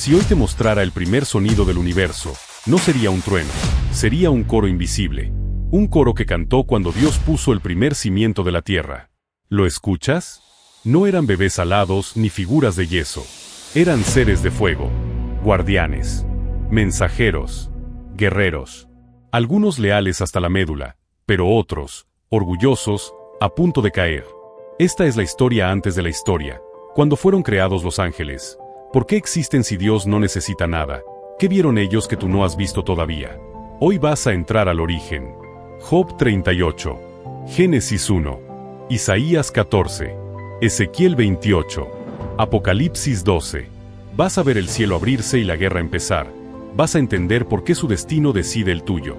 Si hoy te mostrara el primer sonido del universo, no sería un trueno, sería un coro invisible. Un coro que cantó cuando Dios puso el primer cimiento de la tierra. ¿Lo escuchas? No eran bebés alados ni figuras de yeso. Eran seres de fuego, guardianes, mensajeros, guerreros. Algunos leales hasta la médula, pero otros, orgullosos, a punto de caer. Esta es la historia antes de la historia, cuando fueron creados los ángeles. ¿Por qué existen si Dios no necesita nada? ¿Qué vieron ellos que tú no has visto todavía? Hoy vas a entrar al origen. Job 38, Génesis 1, Isaías 14, Ezequiel 28, Apocalipsis 12. Vas a ver el cielo abrirse y la guerra empezar. Vas a entender por qué su destino decide el tuyo.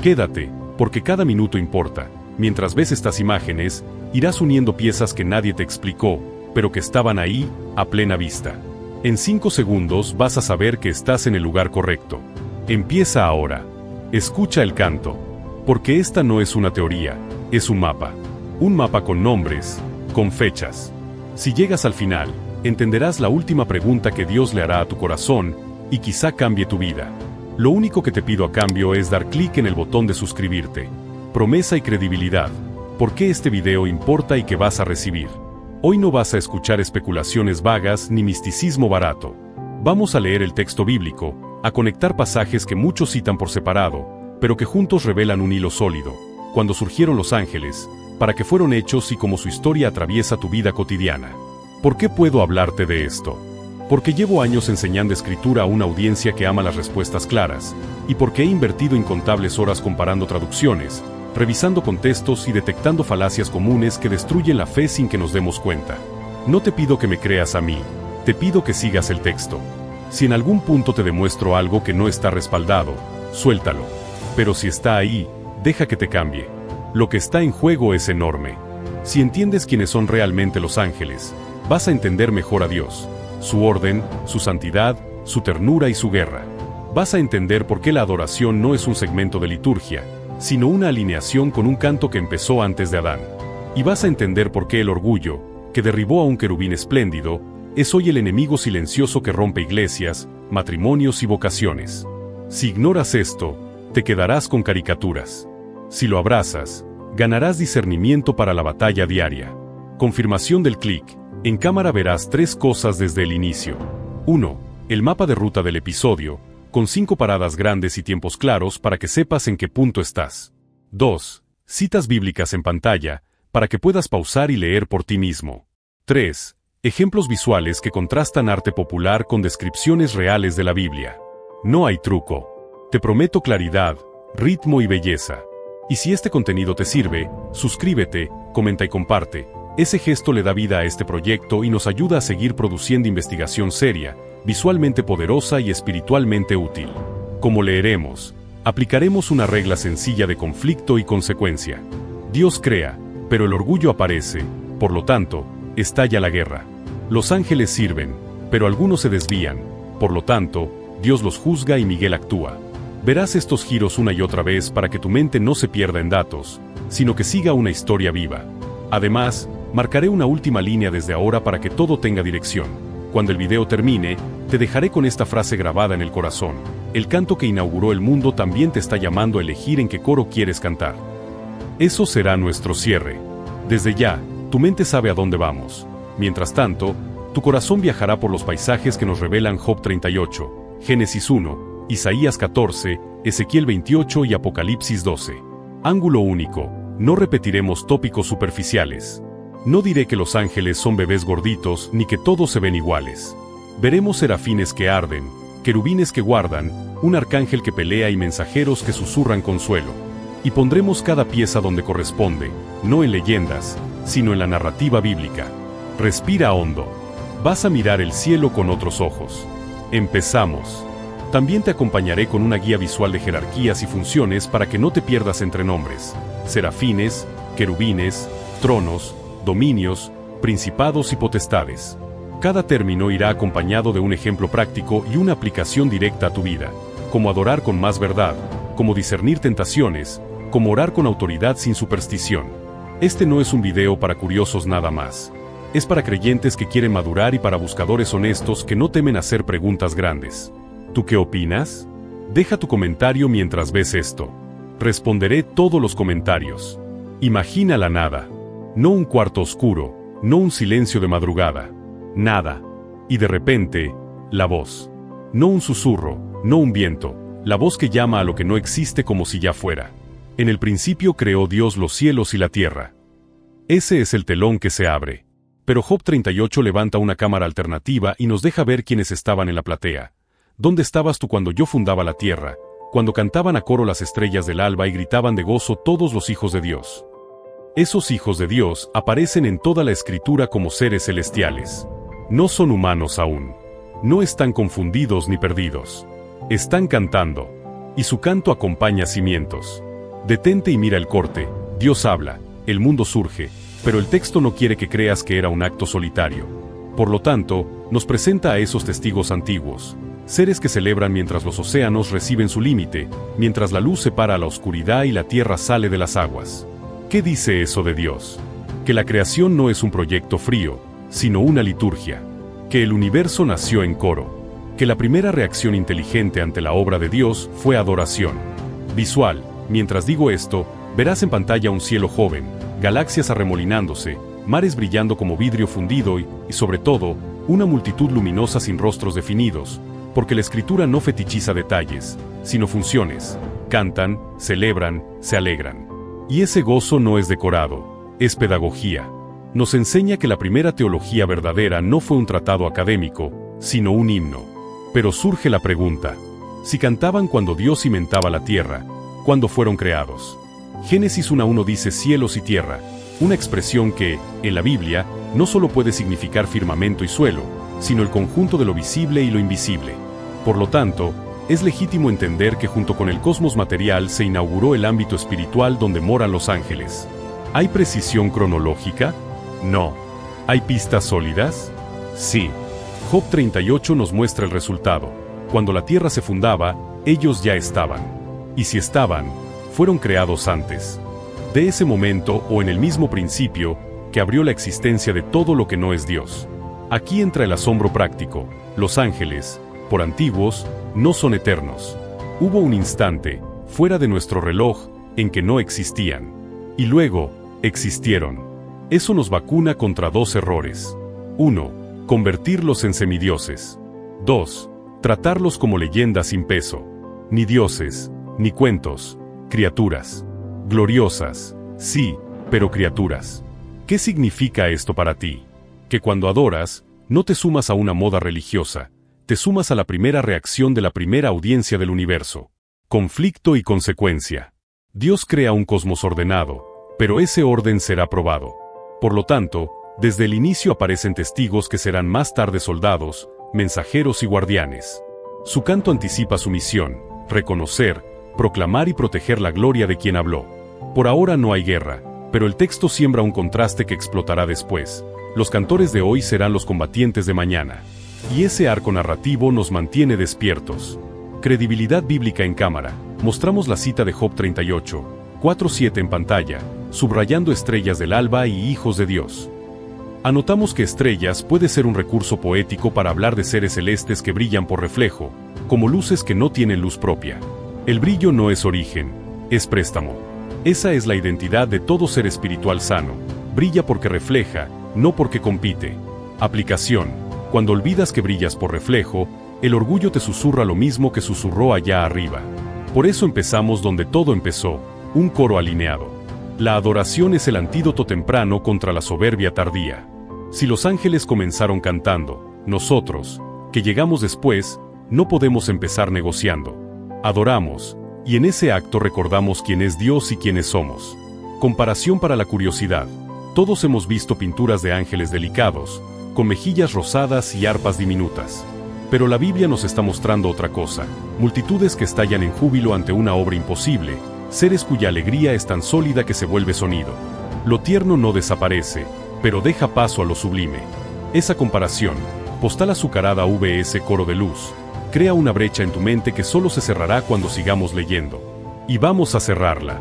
Quédate, porque cada minuto importa. Mientras ves estas imágenes, irás uniendo piezas que nadie te explicó, pero que estaban ahí, a plena vista. En 5 segundos vas a saber que estás en el lugar correcto. Empieza ahora. Escucha el canto. Porque esta no es una teoría, es un mapa. Un mapa con nombres, con fechas. Si llegas al final, entenderás la última pregunta que Dios le hará a tu corazón, y quizá cambie tu vida. Lo único que te pido a cambio es dar clic en el botón de suscribirte. Promesa y credibilidad. ¿Por qué este video importa y qué vas a recibir? Hoy no vas a escuchar especulaciones vagas ni misticismo barato. Vamos a leer el texto bíblico, a conectar pasajes que muchos citan por separado, pero que juntos revelan un hilo sólido, cuando surgieron los ángeles, para qué fueron hechos y cómo su historia atraviesa tu vida cotidiana. ¿Por qué puedo hablarte de esto? Porque llevo años enseñando escritura a una audiencia que ama las respuestas claras, y porque he invertido incontables horas comparando traducciones, revisando contextos y detectando falacias comunes que destruyen la fe sin que nos demos cuenta. No te pido que me creas a mí, te pido que sigas el texto. Si en algún punto te demuestro algo que no está respaldado, suéltalo. Pero si está ahí, deja que te cambie. Lo que está en juego es enorme. Si entiendes quiénes son realmente los ángeles, vas a entender mejor a Dios, su orden, su santidad, su ternura y su guerra. Vas a entender por qué la adoración no es un segmento de liturgia, sino una alineación con un canto que empezó antes de Adán. Y vas a entender por qué el orgullo, que derribó a un querubín espléndido, es hoy el enemigo silencioso que rompe iglesias, matrimonios y vocaciones. Si ignoras esto, te quedarás con caricaturas. Si lo abrazas, ganarás discernimiento para la batalla diaria. Confirmación del clic. En cámara verás 3 cosas desde el inicio. 1. El mapa de ruta del episodio, con 5 paradas grandes y tiempos claros para que sepas en qué punto estás. 2. Citas bíblicas en pantalla, para que puedas pausar y leer por ti mismo. 3. Ejemplos visuales que contrastan arte popular con descripciones reales de la Biblia. No hay truco. Te prometo claridad, ritmo y belleza. Y si este contenido te sirve, suscríbete, comenta y comparte. Ese gesto le da vida a este proyecto y nos ayuda a seguir produciendo investigación seria, visualmente poderosa y espiritualmente útil. Como leeremos, aplicaremos una regla sencilla de conflicto y consecuencia. Dios crea, pero el orgullo aparece, por lo tanto, estalla la guerra. Los ángeles sirven, pero algunos se desvían, por lo tanto, Dios los juzga y Miguel actúa. Verás estos giros una y otra vez para que tu mente no se pierda en datos, sino que siga una historia viva. Además, marcaré una última línea desde ahora para que todo tenga dirección. Cuando el video termine, te dejaré con esta frase grabada en el corazón. El canto que inauguró el mundo también te está llamando a elegir en qué coro quieres cantar. Eso será nuestro cierre. Desde ya, tu mente sabe a dónde vamos. Mientras tanto, tu corazón viajará por los paisajes que nos revelan Job 38, Génesis 1, Isaías 14, Ezequiel 28 y Apocalipsis 12. Ángulo único. No repetiremos tópicos superficiales. No diré que los ángeles son bebés gorditos ni que todos se ven iguales. Veremos serafines que arden, querubines que guardan, un arcángel que pelea y mensajeros que susurran consuelo. Y pondremos cada pieza donde corresponde, no en leyendas, sino en la narrativa bíblica. Respira hondo. Vas a mirar el cielo con otros ojos. Empezamos. También te acompañaré con una guía visual de jerarquías y funciones para que no te pierdas entre nombres, serafines, querubines, tronos, dominios, principados y potestades. Cada término irá acompañado de un ejemplo práctico y una aplicación directa a tu vida, como adorar con más verdad, como discernir tentaciones, como orar con autoridad sin superstición. Este no es un video para curiosos nada más. Es para creyentes que quieren madurar y para buscadores honestos que no temen hacer preguntas grandes. ¿Tú qué opinas? Deja tu comentario mientras ves esto. Responderé todos los comentarios. Imagina la nada. No un cuarto oscuro, no un silencio de madrugada. Nada. Y de repente, la voz. No un susurro, no un viento, la voz que llama a lo que no existe como si ya fuera. En el principio creó Dios los cielos y la tierra. Ese es el telón que se abre. Pero Job 38 levanta una cámara alternativa y nos deja ver quiénes estaban en la platea. ¿Dónde estabas tú cuando yo fundaba la tierra? Cuando cantaban a coro las estrellas del alba y gritaban de gozo todos los hijos de Dios. Esos hijos de Dios aparecen en toda la escritura como seres celestiales. No son humanos aún. No están confundidos ni perdidos. Están cantando. Y su canto acompaña cimientos. Detente y mira el corte. Dios habla, el mundo surge, pero el texto no quiere que creas que era un acto solitario. Por lo tanto, nos presenta a esos testigos antiguos. Seres que celebran mientras los océanos reciben su límite, mientras la luz separa a la oscuridad y la tierra sale de las aguas. ¿Qué dice eso de Dios? Que la creación no es un proyecto frío, sino una liturgia. Que el universo nació en coro. Que la primera reacción inteligente ante la obra de Dios fue adoración. Visual, mientras digo esto, verás en pantalla un cielo joven, galaxias arremolinándose, mares brillando como vidrio fundido y, sobre todo, una multitud luminosa sin rostros definidos, porque la escritura no fetichiza detalles, sino funciones. Cantan, celebran, se alegran. Y ese gozo no es decorado, es pedagogía. Nos enseña que la primera teología verdadera no fue un tratado académico, sino un himno. Pero surge la pregunta: si cantaban cuando Dios cimentaba la tierra, ¿cuándo fueron creados? Génesis 1:1 dice cielos y tierra, una expresión que, en la Biblia, no solo puede significar firmamento y suelo, sino el conjunto de lo visible y lo invisible. Por lo tanto, es legítimo entender que junto con el cosmos material se inauguró el ámbito espiritual donde moran los ángeles. ¿Hay precisión cronológica? No. ¿Hay pistas sólidas? Sí. Job 38 nos muestra el resultado. Cuando la tierra se fundaba, ellos ya estaban. Y si estaban, fueron creados antes. De ese momento o en el mismo principio, que abrió la existencia de todo lo que no es Dios. Aquí entra el asombro práctico. Los ángeles, por antiguos, no son eternos. Hubo un instante, fuera de nuestro reloj, en que no existían. Y luego, existieron. Eso nos vacuna contra dos errores. 1. Convertirlos en semidioses. 2. Tratarlos como leyendas sin peso. Ni dioses, ni cuentos, criaturas. Gloriosas, sí, pero criaturas. ¿Qué significa esto para ti? Que cuando adoras, no te sumas a una moda religiosa, te sumas a la primera reacción de la primera audiencia del universo. Conflicto y consecuencia. Dios crea un cosmos ordenado, pero ese orden será probado. Por lo tanto, desde el inicio aparecen testigos que serán más tarde soldados, mensajeros y guardianes. Su canto anticipa su misión: reconocer, proclamar y proteger la gloria de quien habló. Por ahora no hay guerra, pero el texto siembra un contraste que explotará después. Los cantores de hoy serán los combatientes de mañana. Y ese arco narrativo nos mantiene despiertos. Credibilidad bíblica en cámara. Mostramos la cita de Job 38, 4-7 en pantalla, subrayando estrellas del alba y hijos de Dios. Anotamos que estrellas puede ser un recurso poético para hablar de seres celestes que brillan por reflejo, como luces que no tienen luz propia. El brillo no es origen, es préstamo. Esa es la identidad de todo ser espiritual sano. Brilla porque refleja, no porque compite. Aplicación. Cuando olvidas que brillas por reflejo, el orgullo te susurra lo mismo que susurró allá arriba. Por eso empezamos donde todo empezó, un coro alineado. La adoración es el antídoto temprano contra la soberbia tardía. Si los ángeles comenzaron cantando, nosotros, que llegamos después, no podemos empezar negociando. Adoramos, y en ese acto recordamos quién es Dios y quiénes somos. Comparación para la curiosidad. Todos hemos visto pinturas de ángeles delicados, con mejillas rosadas y arpas diminutas. Pero la Biblia nos está mostrando otra cosa: multitudes que estallan en júbilo ante una obra imposible, seres cuya alegría es tan sólida que se vuelve sonido. Lo tierno no desaparece, pero deja paso a lo sublime. Esa comparación, postal azucarada vs coro de luz, crea una brecha en tu mente que solo se cerrará cuando sigamos leyendo. Y vamos a cerrarla.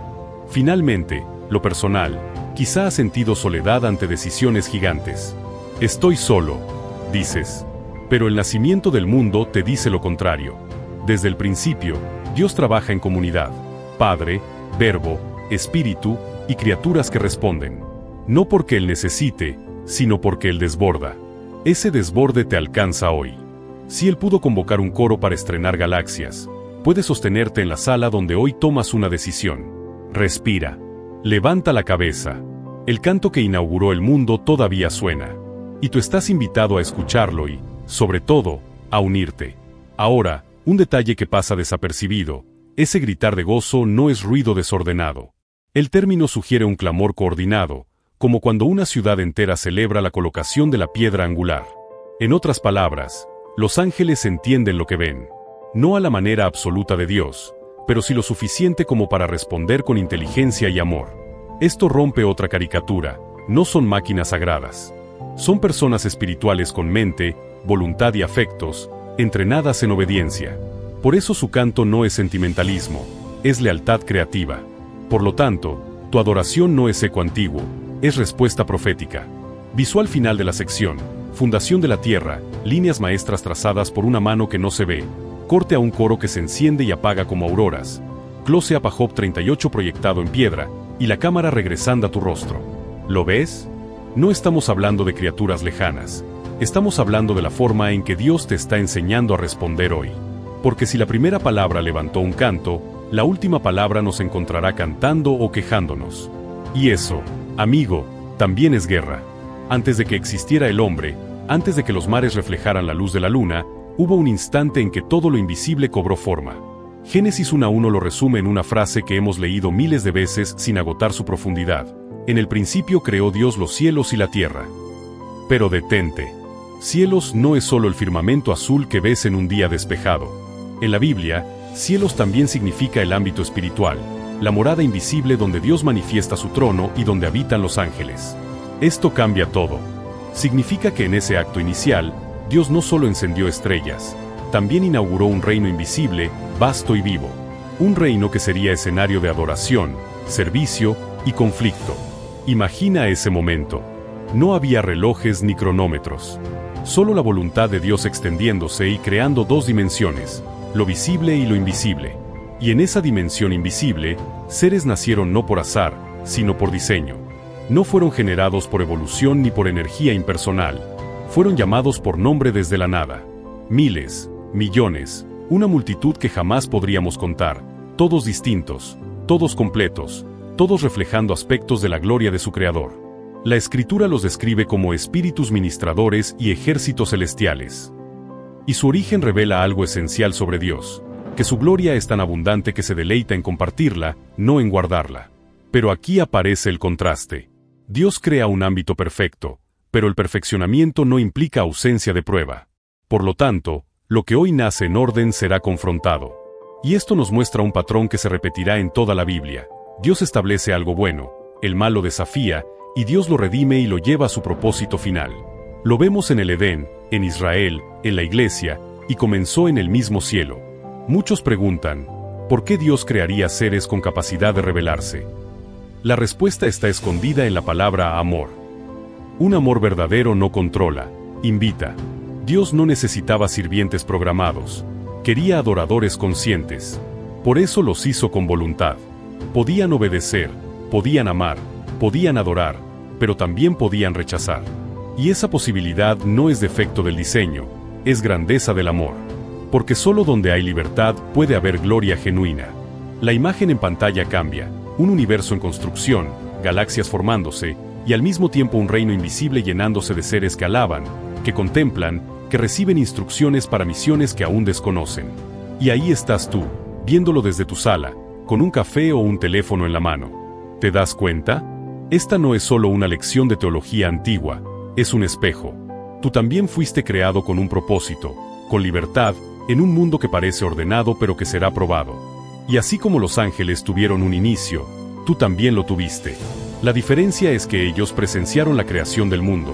Finalmente, lo personal, quizá has sentido soledad ante decisiones gigantes. Estoy solo, dices. Pero el nacimiento del mundo te dice lo contrario. Desde el principio, Dios trabaja en comunidad. Padre, Verbo, Espíritu y criaturas que responden. No porque Él necesite, sino porque Él desborda. Ese desborde te alcanza hoy. Si Él pudo convocar un coro para estrenar galaxias, puede sostenerte en la sala donde hoy tomas una decisión. Respira. Levanta la cabeza. El canto que inauguró el mundo todavía suena. Y tú estás invitado a escucharlo y, sobre todo, a unirte. Ahora, un detalle que pasa desapercibido, ese gritar de gozo no es ruido desordenado. El término sugiere un clamor coordinado, como cuando una ciudad entera celebra la colocación de la piedra angular. En otras palabras, los ángeles entienden lo que ven. No a la manera absoluta de Dios, pero sí lo suficiente como para responder con inteligencia y amor. Esto rompe otra caricatura, no son máquinas sagradas. Son personas espirituales con mente, voluntad y afectos, entrenadas en obediencia. Por eso su canto no es sentimentalismo, es lealtad creativa. Por lo tanto, tu adoración no es eco antiguo, es respuesta profética. Visual final de la sección, fundación de la tierra, líneas maestras trazadas por una mano que no se ve, corte a un coro que se enciende y apaga como auroras, close-up a Job 38 proyectado en piedra, y la cámara regresando a tu rostro. ¿Lo ves? No estamos hablando de criaturas lejanas, estamos hablando de la forma en que Dios te está enseñando a responder hoy. Porque si la primera palabra levantó un canto, la última palabra nos encontrará cantando o quejándonos. Y eso, amigo, también es guerra. Antes de que existiera el hombre, antes de que los mares reflejaran la luz de la luna, hubo un instante en que todo lo invisible cobró forma. Génesis 1:1 lo resume en una frase que hemos leído miles de veces sin agotar su profundidad. En el principio creó Dios los cielos y la tierra. Pero detente. Cielos no es solo el firmamento azul que ves en un día despejado. En la Biblia, cielos también significa el ámbito espiritual, la morada invisible donde Dios manifiesta su trono y donde habitan los ángeles. Esto cambia todo. Significa que en ese acto inicial, Dios no solo encendió estrellas, también inauguró un reino invisible, vasto y vivo. Un reino que sería escenario de adoración, servicio y conflicto. Imagina ese momento. No había relojes ni cronómetros. Solo la voluntad de Dios extendiéndose y creando dos dimensiones, lo visible y lo invisible. Y en esa dimensión invisible, seres nacieron no por azar, sino por diseño. No fueron generados por evolución ni por energía impersonal. Fueron llamados por nombre desde la nada. Miles, millones, una multitud que jamás podríamos contar, todos distintos, todos completos, todos reflejando aspectos de la gloria de su Creador. La Escritura los describe como espíritus ministradores y ejércitos celestiales. Y su origen revela algo esencial sobre Dios, que su gloria es tan abundante que se deleita en compartirla, no en guardarla. Pero aquí aparece el contraste. Dios crea un ámbito perfecto, pero el perfeccionamiento no implica ausencia de prueba. Por lo tanto, lo que hoy nace en orden será confrontado. Y esto nos muestra un patrón que se repetirá en toda la Biblia. Dios establece algo bueno, el mal lo desafía, y Dios lo redime y lo lleva a su propósito final. Lo vemos en el Edén, en Israel, en la iglesia, y comenzó en el mismo cielo. Muchos preguntan, ¿por qué Dios crearía seres con capacidad de rebelarse? La respuesta está escondida en la palabra amor. Un amor verdadero no controla, invita. Dios no necesitaba sirvientes programados, quería adoradores conscientes. Por eso los hizo con voluntad. Podían obedecer, podían amar, podían adorar, pero también podían rechazar. Y esa posibilidad no es defecto del diseño, es grandeza del amor. Porque solo donde hay libertad puede haber gloria genuina. La imagen en pantalla cambia, un universo en construcción, galaxias formándose, y al mismo tiempo un reino invisible llenándose de seres que alaban, que contemplan, que reciben instrucciones para misiones que aún desconocen. Y ahí estás tú, viéndolo desde tu sala, con un café o un teléfono en la mano. ¿Te das cuenta? Esta no es solo una lección de teología antigua, es un espejo. Tú también fuiste creado con un propósito, con libertad, en un mundo que parece ordenado pero que será probado. Y así como los ángeles tuvieron un inicio, tú también lo tuviste. La diferencia es que ellos presenciaron la creación del mundo.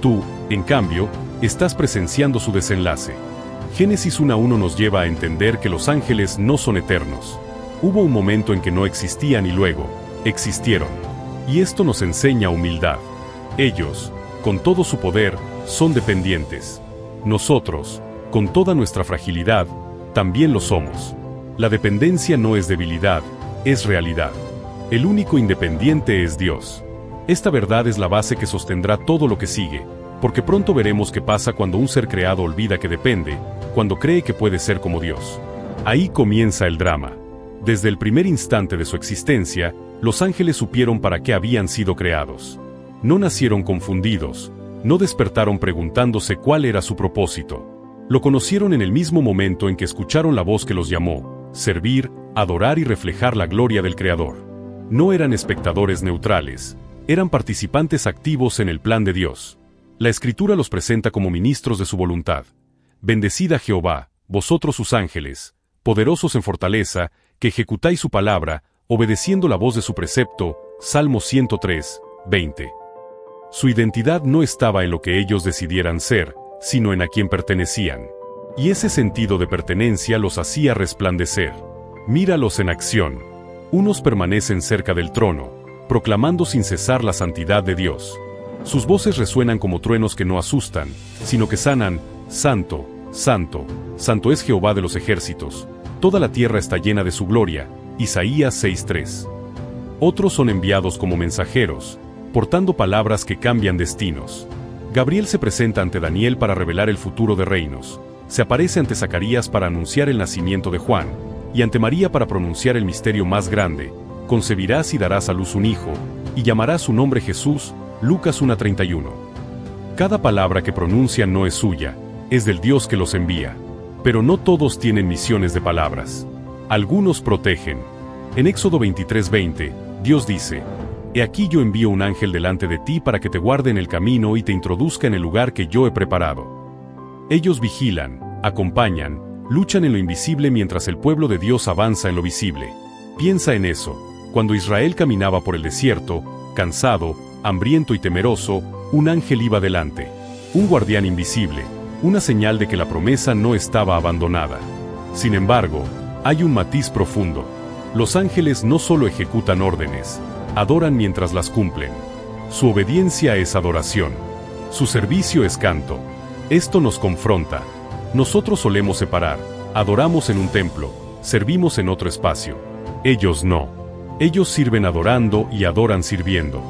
Tú, en cambio, estás presenciando su desenlace. Génesis 1:1 nos lleva a entender que los ángeles no son eternos. Hubo un momento en que no existían y luego, existieron. Y esto nos enseña humildad. Ellos, con todo su poder, son dependientes. Nosotros, con toda nuestra fragilidad, también lo somos. La dependencia no es debilidad, es realidad. El único independiente es Dios. Esta verdad es la base que sostendrá todo lo que sigue, porque pronto veremos qué pasa cuando un ser creado olvida que depende, cuando cree que puede ser como Dios. Ahí comienza el drama. Desde el primer instante de su existencia, los ángeles supieron para qué habían sido creados. No nacieron confundidos, no despertaron preguntándose cuál era su propósito. Lo conocieron en el mismo momento en que escucharon la voz que los llamó: servir, adorar y reflejar la gloria del Creador. No eran espectadores neutrales, eran participantes activos en el plan de Dios. La Escritura los presenta como ministros de su voluntad. Bendecid a Jehová, vosotros sus ángeles, poderosos en fortaleza, que ejecutáis su palabra, obedeciendo la voz de su precepto. Salmo 103, 20. Su identidad no estaba en lo que ellos decidieran ser, sino en a quien pertenecían. Y ese sentido de pertenencia los hacía resplandecer. Míralos en acción. Unos permanecen cerca del trono, proclamando sin cesar la santidad de Dios. Sus voces resuenan como truenos que no asustan, sino que sanan: Santo, Santo, Santo es Jehová de los ejércitos, toda la tierra está llena de su gloria. Isaías 6:3. Otros son enviados como mensajeros, portando palabras que cambian destinos. Gabriel se presenta ante Daniel para revelar el futuro de reinos, se aparece ante Zacarías para anunciar el nacimiento de Juan, y ante María para pronunciar el misterio más grande: concebirás y darás a luz un hijo, y llamarás su nombre Jesús. Lucas 1:31. Cada palabra que pronuncian no es suya, es del Dios que los envía. Pero no todos tienen misiones de palabras. Algunos protegen. En Éxodo 23:20, Dios dice: He aquí yo envío un ángel delante de ti para que te guarde en el camino y te introduzca en el lugar que yo he preparado. Ellos vigilan, acompañan, luchan en lo invisible mientras el pueblo de Dios avanza en lo visible. Piensa en eso. Cuando Israel caminaba por el desierto, cansado, hambriento y temeroso, un ángel iba delante. Un guardián invisible, una señal de que la promesa no estaba abandonada. Sin embargo, hay un matiz profundo. Los ángeles no solo ejecutan órdenes, adoran mientras las cumplen. Su obediencia es adoración. Su servicio es canto. Esto nos confronta. Nosotros solemos separar, adoramos en un templo, servimos en otro espacio. Ellos no. Ellos sirven adorando y adoran sirviendo.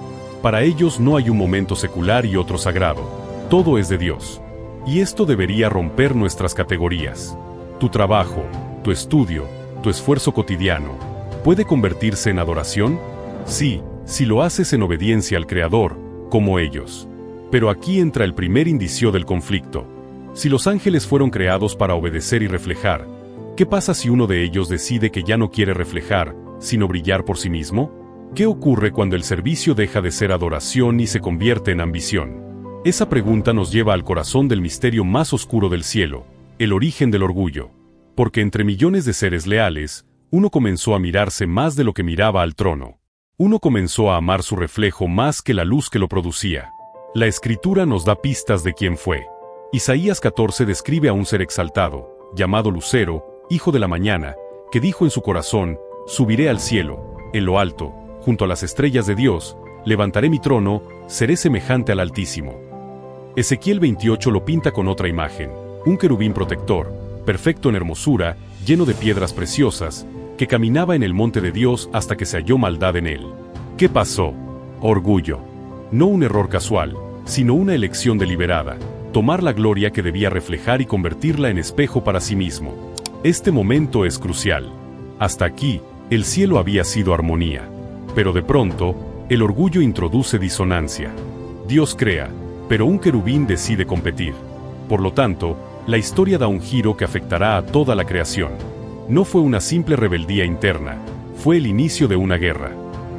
Para ellos no hay un momento secular y otro sagrado. Todo es de Dios. Y esto debería romper nuestras categorías. Tu trabajo, tu estudio, tu esfuerzo cotidiano, ¿puede convertirse en adoración? Sí, si lo haces en obediencia al Creador, como ellos. Pero aquí entra el primer indicio del conflicto. Si los ángeles fueron creados para obedecer y reflejar, ¿qué pasa si uno de ellos decide que ya no quiere reflejar, sino brillar por sí mismo? ¿Qué ocurre cuando el servicio deja de ser adoración y se convierte en ambición? Esa pregunta nos lleva al corazón del misterio más oscuro del cielo, el origen del orgullo. Porque entre millones de seres leales, uno comenzó a mirarse más de lo que miraba al trono. Uno comenzó a amar su reflejo más que la luz que lo producía. La Escritura nos da pistas de quién fue. Isaías 14 describe a un ser exaltado, llamado Lucero, hijo de la mañana, que dijo en su corazón: subiré al cielo, en lo alto, junto a las estrellas de Dios, levantaré mi trono, seré semejante al Altísimo. Ezequiel 28 lo pinta con otra imagen: un querubín protector, perfecto en hermosura, lleno de piedras preciosas, que caminaba en el monte de Dios hasta que se halló maldad en él. ¿Qué pasó? Orgullo. No un error casual, sino una elección deliberada: tomar la gloria que debía reflejar y convertirla en espejo para sí mismo. Este momento es crucial. Hasta aquí, el cielo había sido armonía. Pero de pronto, el orgullo introduce disonancia. Dios crea, pero un querubín decide competir. Por lo tanto, la historia da un giro que afectará a toda la creación. No fue una simple rebeldía interna, fue el inicio de una guerra.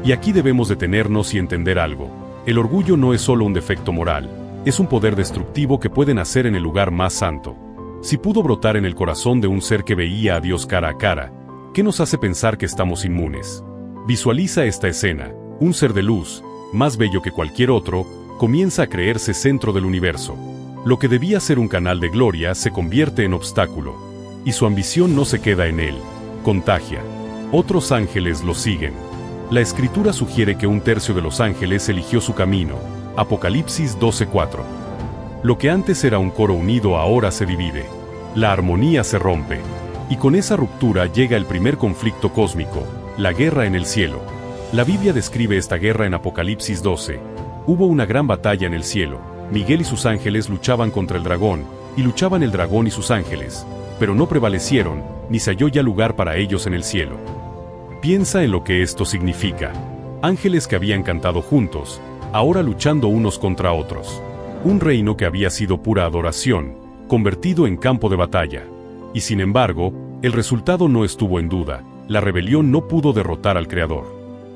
Y aquí debemos detenernos y entender algo. El orgullo no es solo un defecto moral, es un poder destructivo que puede nacer en el lugar más santo. Si pudo brotar en el corazón de un ser que veía a Dios cara a cara, ¿qué nos hace pensar que estamos inmunes? Visualiza esta escena: un ser de luz, más bello que cualquier otro, comienza a creerse centro del universo. Lo que debía ser un canal de gloria se convierte en obstáculo. Y su ambición no se queda en él, contagia. Otros ángeles lo siguen. La Escritura sugiere que un tercio de los ángeles eligió su camino, Apocalipsis 12:4. Lo que antes era un coro unido ahora se divide. La armonía se rompe. Y con esa ruptura llega el primer conflicto cósmico, la guerra en el cielo. La Biblia describe esta guerra en Apocalipsis 12. Hubo una gran batalla en el cielo. Miguel y sus ángeles luchaban contra el dragón, y luchaban el dragón y sus ángeles, pero no prevalecieron, ni se halló ya lugar para ellos en el cielo. Piensa en lo que esto significa. Ángeles que habían cantado juntos, ahora luchando unos contra otros. Un reino que había sido pura adoración, convertido en campo de batalla. Y sin embargo, el resultado no estuvo en duda, la rebelión no pudo derrotar al Creador.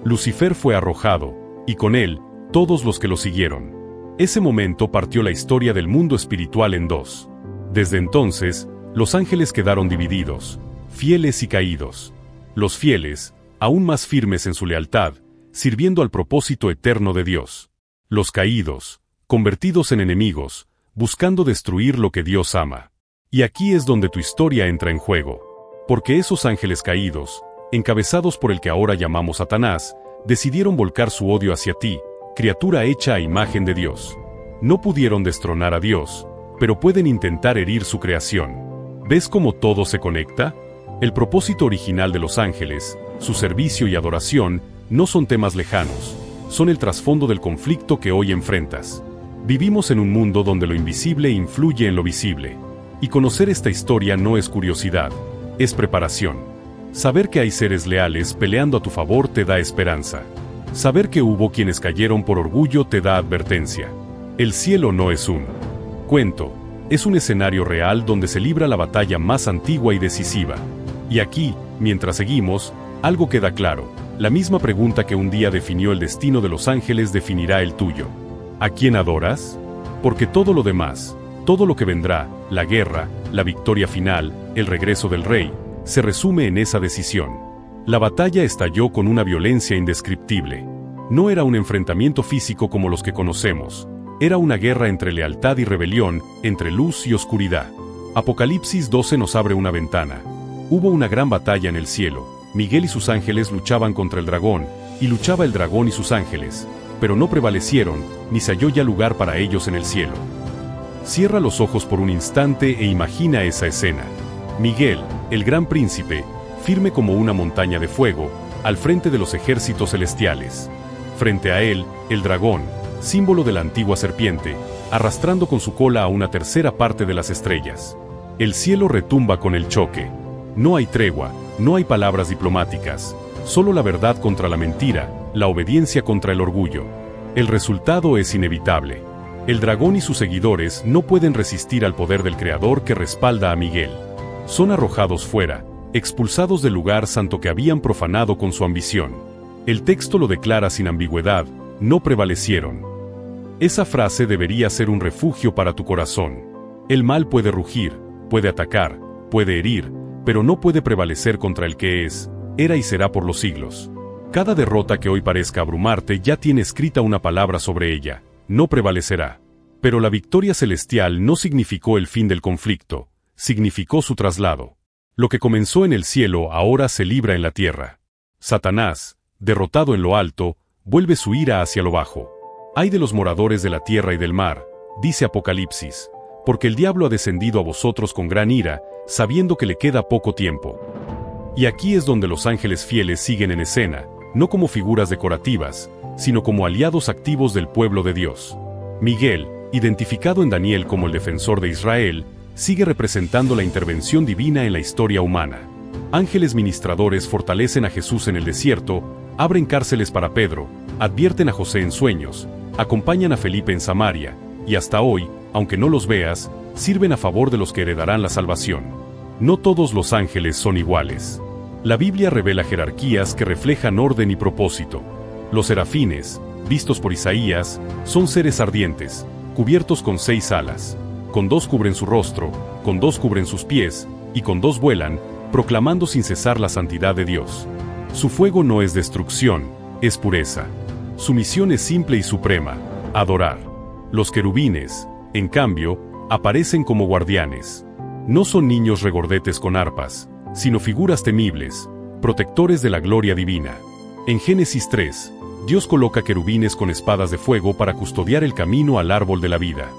Lucifer fue arrojado, y con él, todos los que lo siguieron. Ese momento partió la historia del mundo espiritual en dos. Desde entonces, los ángeles quedaron divididos, fieles y caídos. Los fieles, aún más firmes en su lealtad, sirviendo al propósito eterno de Dios. Los caídos, convertidos en enemigos, buscando destruir lo que Dios ama. Y aquí es donde tu historia entra en juego. Porque esos ángeles caídos, encabezados por el que ahora llamamos Satanás, decidieron volcar su odio hacia ti, criatura hecha a imagen de Dios. No pudieron destronar a Dios, pero pueden intentar herir su creación. ¿Ves cómo todo se conecta? El propósito original de los ángeles, su servicio y adoración, no son temas lejanos, son el trasfondo del conflicto que hoy enfrentas. Vivimos en un mundo donde lo invisible influye en lo visible. Y conocer esta historia no es curiosidad, es preparación. Saber que hay seres leales peleando a tu favor te da esperanza. Saber que hubo quienes cayeron por orgullo te da advertencia. El cielo no es un cuento, es un escenario real donde se libra la batalla más antigua y decisiva. Y aquí, mientras seguimos, algo queda claro. La misma pregunta que un día definió el destino de los ángeles definirá el tuyo. ¿A quién adoras? Porque todo lo demás, todo lo que vendrá, la guerra, la victoria final, el regreso del rey, se resume en esa decisión. La batalla estalló con una violencia indescriptible. No era un enfrentamiento físico como los que conocemos. Era una guerra entre lealtad y rebelión, entre luz y oscuridad. Apocalipsis 12 nos abre una ventana. Hubo una gran batalla en el cielo. Miguel y sus ángeles luchaban contra el dragón, y luchaba el dragón y sus ángeles, pero no prevalecieron, ni se halló ya lugar para ellos en el cielo. Cierra los ojos por un instante e imagina esa escena. Miguel, el gran príncipe, firme como una montaña de fuego, al frente de los ejércitos celestiales. Frente a él, el dragón, símbolo de la antigua serpiente, arrastrando con su cola a una tercera parte de las estrellas. El cielo retumba con el choque. No hay tregua, no hay palabras diplomáticas, solo la verdad contra la mentira, la obediencia contra el orgullo. El resultado es inevitable. El dragón y sus seguidores no pueden resistir al poder del Creador que respalda a Miguel. Son arrojados fuera, expulsados del lugar santo que habían profanado con su ambición. El texto lo declara sin ambigüedad, no prevalecieron. Esa frase debería ser un refugio para tu corazón. El mal puede rugir, puede atacar, puede herir, pero no puede prevalecer contra el que es, era y será por los siglos. Cada derrota que hoy parezca abrumarte ya tiene escrita una palabra sobre ella, no prevalecerá. Pero la victoria celestial no significó el fin del conflicto, significó su traslado. Lo que comenzó en el cielo ahora se libra en la tierra. Satanás, derrotado en lo alto, vuelve su ira hacia lo bajo. Ay de los moradores de la tierra y del mar, dice Apocalipsis, porque el diablo ha descendido a vosotros con gran ira, sabiendo que le queda poco tiempo. Y aquí es donde los ángeles fieles siguen en escena, no como figuras decorativas, sino como aliados activos del pueblo de Dios. Miguel, identificado en Daniel como el defensor de Israel, sigue representando la intervención divina en la historia humana. Ángeles ministradores fortalecen a Jesús en el desierto, abren cárceles para Pedro, advierten a José en sueños, acompañan a Felipe en Samaria, y hasta hoy, aunque no los veas, sirven a favor de los que heredarán la salvación. No todos los ángeles son iguales. La Biblia revela jerarquías que reflejan orden y propósito. Los serafines, vistos por Isaías, son seres ardientes, cubiertos con 6 alas. Con 2 cubren su rostro, con 2 cubren sus pies, y con 2 vuelan, proclamando sin cesar la santidad de Dios. Su fuego no es destrucción, es pureza. Su misión es simple y suprema, adorar. Los querubines, en cambio, aparecen como guardianes. No son niños regordetes con arpas, sino figuras temibles, protectores de la gloria divina. En Génesis 3, Dios coloca querubines con espadas de fuego para custodiar el camino al árbol de la vida.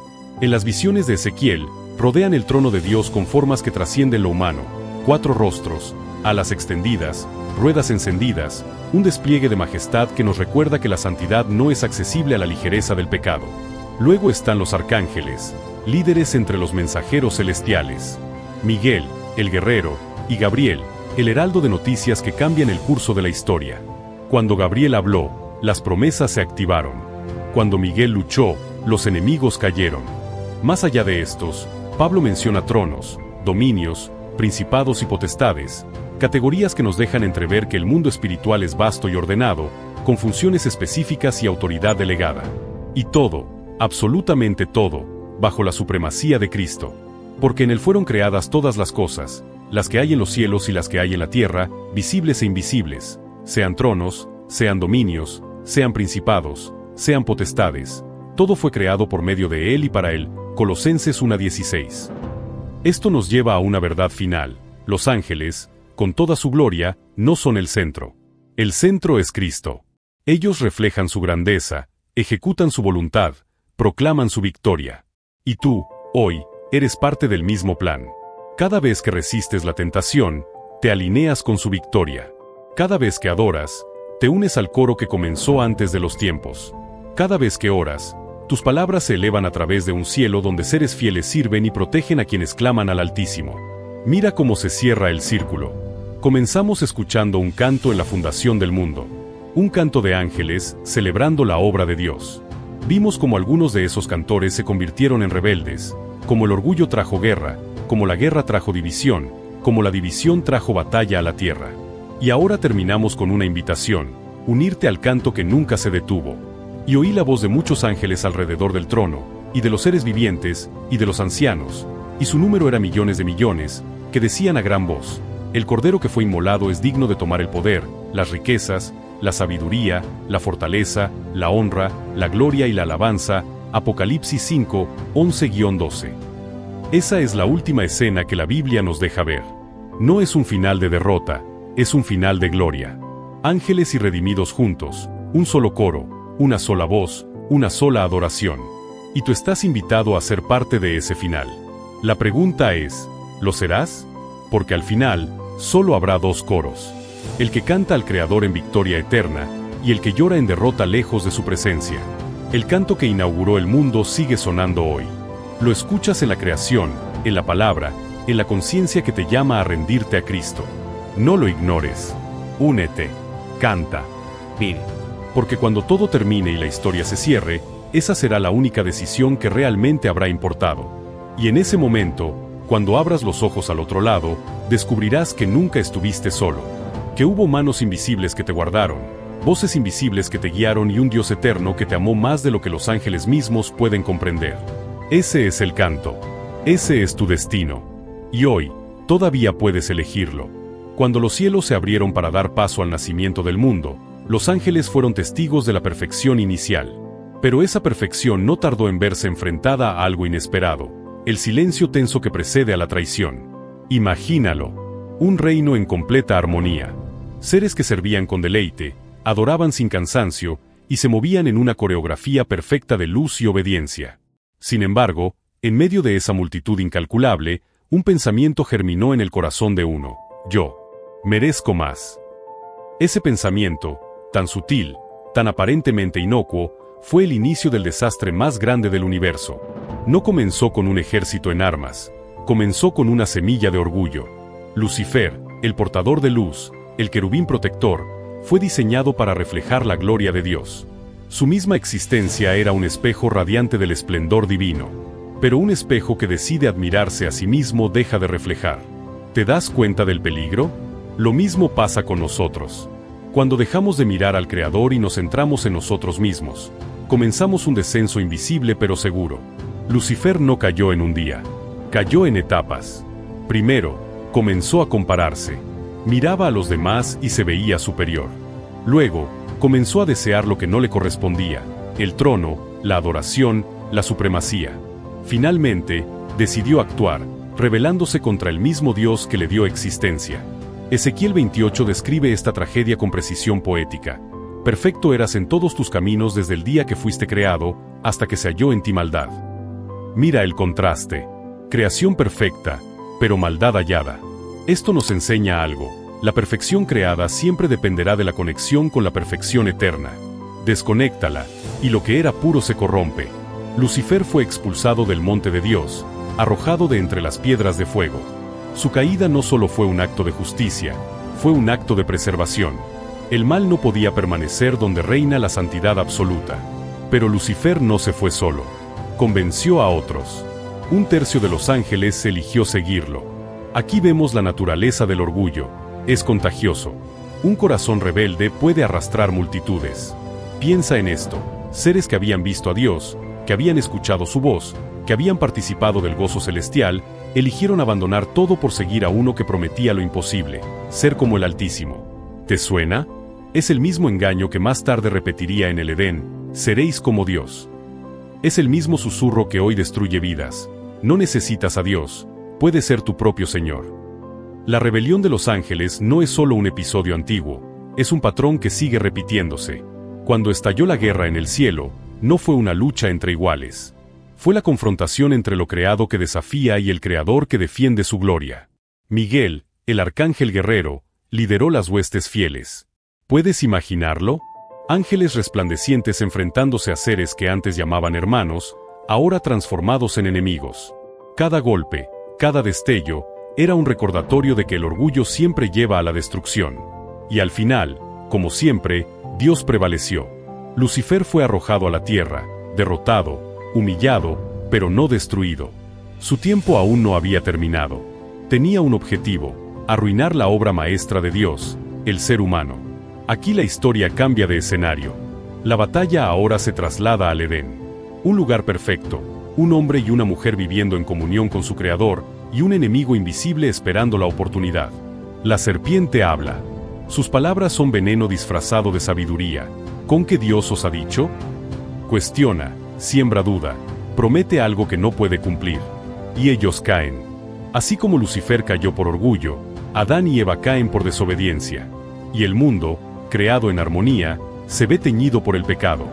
En las visiones de Ezequiel, rodean el trono de Dios con formas que trascienden lo humano: 4 rostros, alas extendidas, ruedas encendidas, un despliegue de majestad que nos recuerda que la santidad no es accesible a la ligereza del pecado. Luego están los arcángeles, líderes entre los mensajeros celestiales: Miguel, el guerrero, y Gabriel, el heraldo de noticias que cambian el curso de la historia. Cuando Gabriel habló, las promesas se activaron. Cuando Miguel luchó, los enemigos cayeron. Más allá de estos, Pablo menciona tronos, dominios, principados y potestades, categorías que nos dejan entrever que el mundo espiritual es vasto y ordenado, con funciones específicas y autoridad delegada. Y todo, absolutamente todo, bajo la supremacía de Cristo. Porque en Él fueron creadas todas las cosas, las que hay en los cielos y las que hay en la tierra, visibles e invisibles, sean tronos, sean dominios, sean principados, sean potestades. Todo fue creado por medio de Él y para Él. Colosenses 1:16. Esto nos lleva a una verdad final: los ángeles, con toda su gloria, no son el centro. El centro es Cristo. Ellos reflejan su grandeza, ejecutan su voluntad, proclaman su victoria. Y tú, hoy, eres parte del mismo plan. Cada vez que resistes la tentación, te alineas con su victoria. Cada vez que adoras, te unes al coro que comenzó antes de los tiempos. Cada vez que oras, tus palabras se elevan a través de un cielo donde seres fieles sirven y protegen a quienes claman al Altísimo. Mira cómo se cierra el círculo. Comenzamos escuchando un canto en la fundación del mundo. Un canto de ángeles, celebrando la obra de Dios. Vimos cómo algunos de esos cantores se convirtieron en rebeldes, como el orgullo trajo guerra, como la guerra trajo división, como la división trajo batalla a la tierra. Y ahora terminamos con una invitación: unirte al canto que nunca se detuvo. Y oí la voz de muchos ángeles alrededor del trono, y de los seres vivientes, y de los ancianos, y su número era millones de millones, que decían a gran voz: el Cordero que fue inmolado es digno de tomar el poder, las riquezas, la sabiduría, la fortaleza, la honra, la gloria y la alabanza. Apocalipsis 5, 11-12. Esa es la última escena que la Biblia nos deja ver. No es un final de derrota, es un final de gloria. Ángeles y redimidos juntos, un solo coro, una sola voz, una sola adoración. Y tú estás invitado a ser parte de ese final. La pregunta es, ¿lo serás? Porque al final, solo habrá 2 coros: el que canta al Creador en victoria eterna, y el que llora en derrota lejos de su presencia. El canto que inauguró el mundo sigue sonando hoy. Lo escuchas en la creación, en la palabra, en la conciencia que te llama a rendirte a Cristo. No lo ignores. Únete. Canta. Vive. Porque cuando todo termine y la historia se cierre, esa será la única decisión que realmente habrá importado. Y en ese momento, cuando abras los ojos al otro lado, descubrirás que nunca estuviste solo. Que hubo manos invisibles que te guardaron, voces invisibles que te guiaron y un Dios eterno que te amó más de lo que los ángeles mismos pueden comprender. Ese es el canto. Ese es tu destino. Y hoy, todavía puedes elegirlo. Cuando los cielos se abrieron para dar paso al nacimiento del mundo, los ángeles fueron testigos de la perfección inicial. Pero esa perfección no tardó en verse enfrentada a algo inesperado: el silencio tenso que precede a la traición. Imagínalo. Un reino en completa armonía. Seres que servían con deleite, adoraban sin cansancio, y se movían en una coreografía perfecta de luz y obediencia. Sin embargo, en medio de esa multitud incalculable, un pensamiento germinó en el corazón de uno: yo merezco más. Ese pensamiento, tan sutil, tan aparentemente inocuo, fue el inicio del desastre más grande del universo. No comenzó con un ejército en armas, comenzó con una semilla de orgullo. Lucifer, el portador de luz, el querubín protector, fue diseñado para reflejar la gloria de Dios. Su misma existencia era un espejo radiante del esplendor divino. Pero un espejo que decide admirarse a sí mismo deja de reflejar. ¿Te das cuenta del peligro? Lo mismo pasa con nosotros. Cuando dejamos de mirar al Creador y nos centramos en nosotros mismos, comenzamos un descenso invisible pero seguro. Lucifer no cayó en un día. Cayó en etapas. Primero, comenzó a compararse. Miraba a los demás y se veía superior. Luego, comenzó a desear lo que no le correspondía: el trono, la adoración, la supremacía. Finalmente, decidió actuar, rebelándose contra el mismo Dios que le dio existencia. Ezequiel 28 describe esta tragedia con precisión poética. Perfecto eras en todos tus caminos desde el día que fuiste creado, hasta que se halló en ti maldad. Mira el contraste. Creación perfecta, pero maldad hallada. Esto nos enseña algo. La perfección creada siempre dependerá de la conexión con la perfección eterna. Desconéctala, y lo que era puro se corrompe. Lucifer fue expulsado del monte de Dios, arrojado de entre las piedras de fuego. Su caída no solo fue un acto de justicia, fue un acto de preservación. El mal no podía permanecer donde reina la santidad absoluta. Pero Lucifer no se fue solo. Convenció a otros. Un tercio de los ángeles eligió seguirlo. Aquí vemos la naturaleza del orgullo. Es contagioso. Un corazón rebelde puede arrastrar multitudes. Piensa en esto. Seres que habían visto a Dios, que habían escuchado su voz, que habían participado del gozo celestial, eligieron abandonar todo por seguir a uno que prometía lo imposible, ser como el Altísimo. ¿Te suena? Es el mismo engaño que más tarde repetiría en el Edén: seréis como Dios. Es el mismo susurro que hoy destruye vidas. No necesitas a Dios, puedes ser tu propio Señor. La rebelión de los ángeles no es solo un episodio antiguo, es un patrón que sigue repitiéndose. Cuando estalló la guerra en el cielo, no fue una lucha entre iguales. Fue la confrontación entre lo creado que desafía y el Creador que defiende su gloria. Miguel, el arcángel guerrero, lideró las huestes fieles. ¿Puedes imaginarlo? Ángeles resplandecientes enfrentándose a seres que antes llamaban hermanos, ahora transformados en enemigos. Cada golpe, cada destello, era un recordatorio de que el orgullo siempre lleva a la destrucción. Y al final, como siempre, Dios prevaleció. Lucifer fue arrojado a la tierra, derrotado, humillado, pero no destruido. Su tiempo aún no había terminado. Tenía un objetivo: arruinar la obra maestra de Dios, el ser humano. Aquí la historia cambia de escenario. La batalla ahora se traslada al Edén. Un lugar perfecto, un hombre y una mujer viviendo en comunión con su Creador, y un enemigo invisible esperando la oportunidad. La serpiente habla. Sus palabras son veneno disfrazado de sabiduría. ¿Con qué Dios os ha dicho? Cuestiona, siembra duda, promete algo que no puede cumplir. Y ellos caen. Así como Lucifer cayó por orgullo, Adán y Eva caen por desobediencia. Y el mundo, creado en armonía, se ve teñido por el pecado.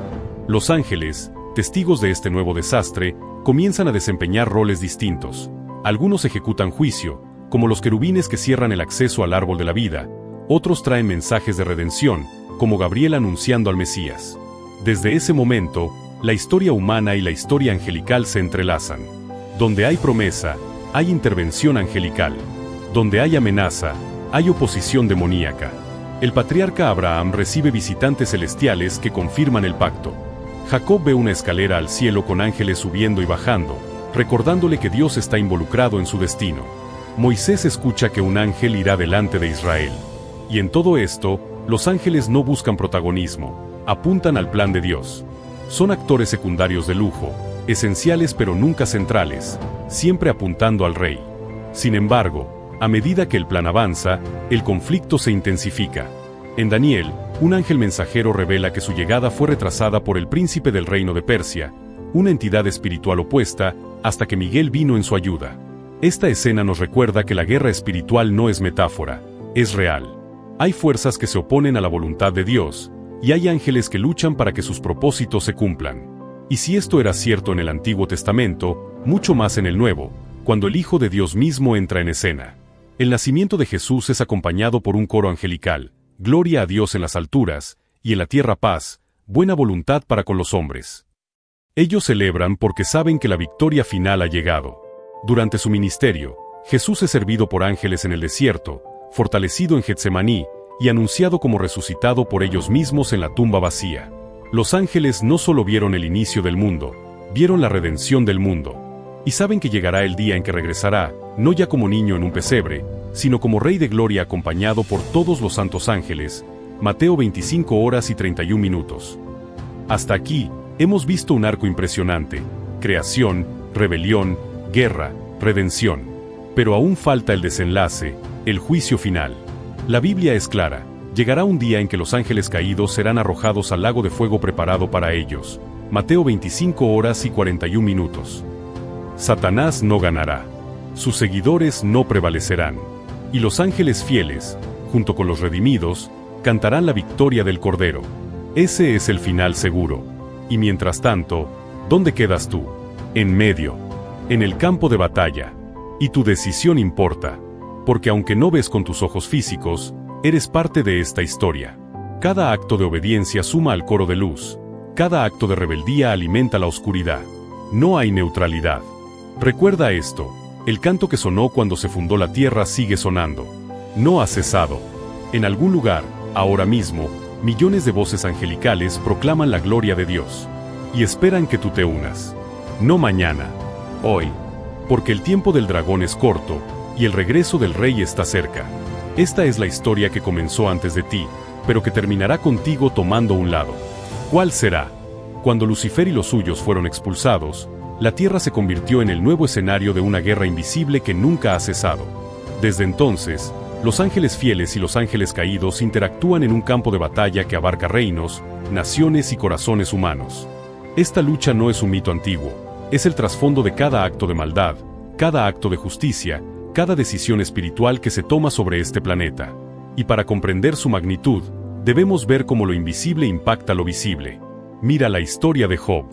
Los ángeles, testigos de este nuevo desastre, comienzan a desempeñar roles distintos. Algunos ejecutan juicio, como los querubines que cierran el acceso al árbol de la vida. Otros traen mensajes de redención, como Gabriel anunciando al Mesías. Desde ese momento, la historia humana y la historia angelical se entrelazan. Donde hay promesa, hay intervención angelical. Donde hay amenaza, hay oposición demoníaca. El patriarca Abraham recibe visitantes celestiales que confirman el pacto. Jacob ve una escalera al cielo con ángeles subiendo y bajando, recordándole que Dios está involucrado en su destino. Moisés escucha que un ángel irá delante de Israel. Y en todo esto, los ángeles no buscan protagonismo, apuntan al plan de Dios. Son actores secundarios de lujo, esenciales pero nunca centrales, siempre apuntando al rey. Sin embargo, a medida que el plan avanza, el conflicto se intensifica. En Daniel, un ángel mensajero revela que su llegada fue retrasada por el príncipe del reino de Persia, una entidad espiritual opuesta, hasta que Miguel vino en su ayuda. Esta escena nos recuerda que la guerra espiritual no es metáfora, es real. Hay fuerzas que se oponen a la voluntad de Dios, y hay ángeles que luchan para que sus propósitos se cumplan. Y si esto era cierto en el Antiguo Testamento, mucho más en el Nuevo, cuando el Hijo de Dios mismo entra en escena. El nacimiento de Jesús es acompañado por un coro angelical: gloria a Dios en las alturas, y en la tierra paz, buena voluntad para con los hombres. Ellos celebran porque saben que la victoria final ha llegado. Durante su ministerio, Jesús es servido por ángeles en el desierto, fortalecido en Getsemaní, y anunciado como resucitado por ellos mismos en la tumba vacía. Los ángeles no solo vieron el inicio del mundo, vieron la redención del mundo. Y saben que llegará el día en que regresará, no ya como niño en un pesebre, sino como Rey de Gloria acompañado por todos los santos ángeles. Mateo 25:31. Hasta aquí, hemos visto un arco impresionante: creación, rebelión, guerra, redención. Pero aún falta el desenlace, el juicio final. La Biblia es clara: llegará un día en que los ángeles caídos serán arrojados al lago de fuego preparado para ellos. Mateo 25:41. Satanás no ganará. Sus seguidores no prevalecerán. Y los ángeles fieles, junto con los redimidos, cantarán la victoria del Cordero. Ese es el final seguro. Y mientras tanto, ¿dónde quedas tú? En medio. En el campo de batalla. Y tu decisión importa. Porque aunque no ves con tus ojos físicos, eres parte de esta historia. Cada acto de obediencia suma al coro de luz. Cada acto de rebeldía alimenta la oscuridad. No hay neutralidad. Recuerda esto. El canto que sonó cuando se fundó la tierra sigue sonando. No ha cesado. En algún lugar, ahora mismo, millones de voces angelicales proclaman la gloria de Dios. Y esperan que tú te unas. No mañana. Hoy. Porque el tiempo del dragón es corto, y el regreso del rey está cerca. Esta es la historia que comenzó antes de ti, pero que terminará contigo tomando un lado. ¿Cuál será? Cuando Lucifer y los suyos fueron expulsados, la tierra se convirtió en el nuevo escenario de una guerra invisible que nunca ha cesado. Desde entonces, los ángeles fieles y los ángeles caídos interactúan en un campo de batalla que abarca reinos, naciones y corazones humanos. Esta lucha no es un mito antiguo, es el trasfondo de cada acto de maldad, cada acto de justicia, cada decisión espiritual que se toma sobre este planeta. Y para comprender su magnitud, debemos ver cómo lo invisible impacta lo visible. Mira la historia de Job.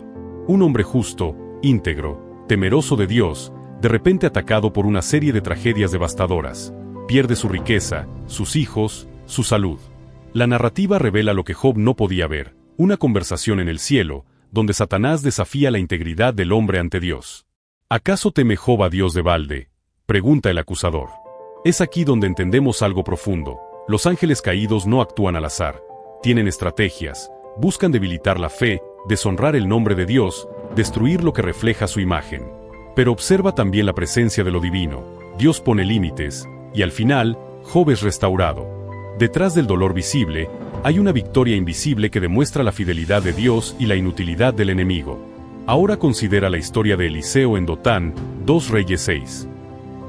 Un hombre justo, íntegro, temeroso de Dios, de repente atacado por una serie de tragedias devastadoras. Pierde su riqueza, sus hijos, su salud. La narrativa revela lo que Job no podía ver, una conversación en el cielo, donde Satanás desafía la integridad del hombre ante Dios. ¿Acaso teme Job a Dios de balde?, pregunta el acusador. Es aquí donde entendemos algo profundo. Los ángeles caídos no actúan al azar. Tienen estrategias, buscan debilitar la fe, deshonrar el nombre de Dios, destruir lo que refleja su imagen. Pero observa también la presencia de lo divino. Dios pone límites, y al final, Job es restaurado. Detrás del dolor visible, hay una victoria invisible que demuestra la fidelidad de Dios y la inutilidad del enemigo. Ahora considera la historia de Eliseo en Dotán, 2 Reyes 6.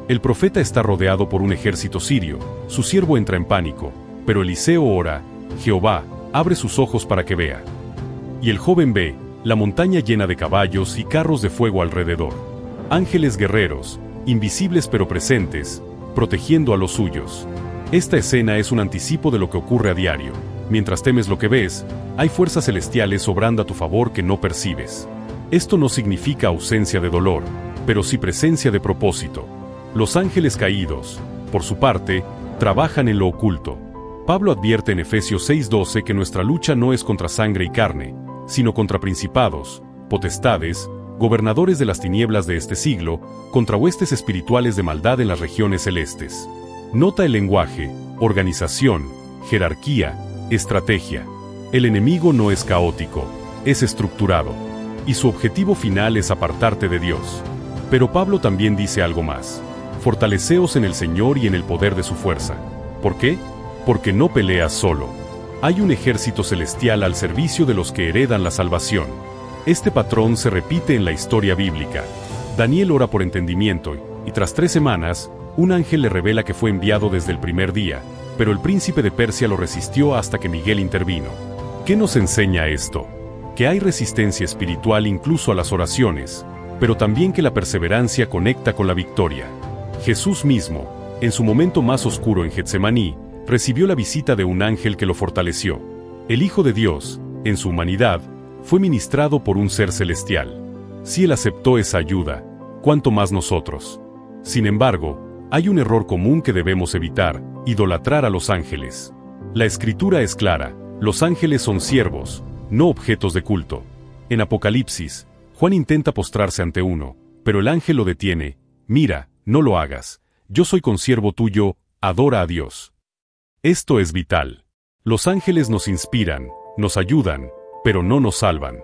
El profeta está rodeado por un ejército sirio, su siervo entra en pánico, pero Eliseo ora, Jehová, abre sus ojos para que vea. Y el joven ve, la montaña llena de caballos y carros de fuego alrededor. Ángeles guerreros, invisibles pero presentes, protegiendo a los suyos. Esta escena es un anticipo de lo que ocurre a diario. Mientras temes lo que ves, hay fuerzas celestiales obrando a tu favor que no percibes. Esto no significa ausencia de dolor, pero sí presencia de propósito. Los ángeles caídos, por su parte, trabajan en lo oculto. Pablo advierte en Efesios 6:12 que nuestra lucha no es contra sangre y carne, sino contra principados, potestades, gobernadores de las tinieblas de este siglo, contra huestes espirituales de maldad en las regiones celestes. Nota el lenguaje, organización, jerarquía, estrategia. El enemigo no es caótico, es estructurado, y su objetivo final es apartarte de Dios. Pero Pablo también dice algo más. Fortaleceos en el Señor y en el poder de su fuerza. ¿Por qué? Porque no peleas solo. Hay un ejército celestial al servicio de los que heredan la salvación. Este patrón se repite en la historia bíblica. Daniel ora por entendimiento y tras 3 semanas, un ángel le revela que fue enviado desde el primer día, pero el príncipe de Persia lo resistió hasta que Miguel intervino. ¿Qué nos enseña esto? Que hay resistencia espiritual incluso a las oraciones, pero también que la perseverancia conecta con la victoria. Jesús mismo, en su momento más oscuro en Getsemaní, recibió la visita de un ángel que lo fortaleció. El Hijo de Dios, en su humanidad, fue ministrado por un ser celestial. Si Él aceptó esa ayuda, ¿cuánto más nosotros? Sin embargo, hay un error común que debemos evitar: idolatrar a los ángeles. La Escritura es clara: los ángeles son siervos, no objetos de culto. En Apocalipsis, Juan intenta postrarse ante uno, pero el ángel lo detiene. Mira, no lo hagas. Yo soy consiervo tuyo, adora a Dios. Esto es vital. Los ángeles nos inspiran, nos ayudan, pero no nos salvan.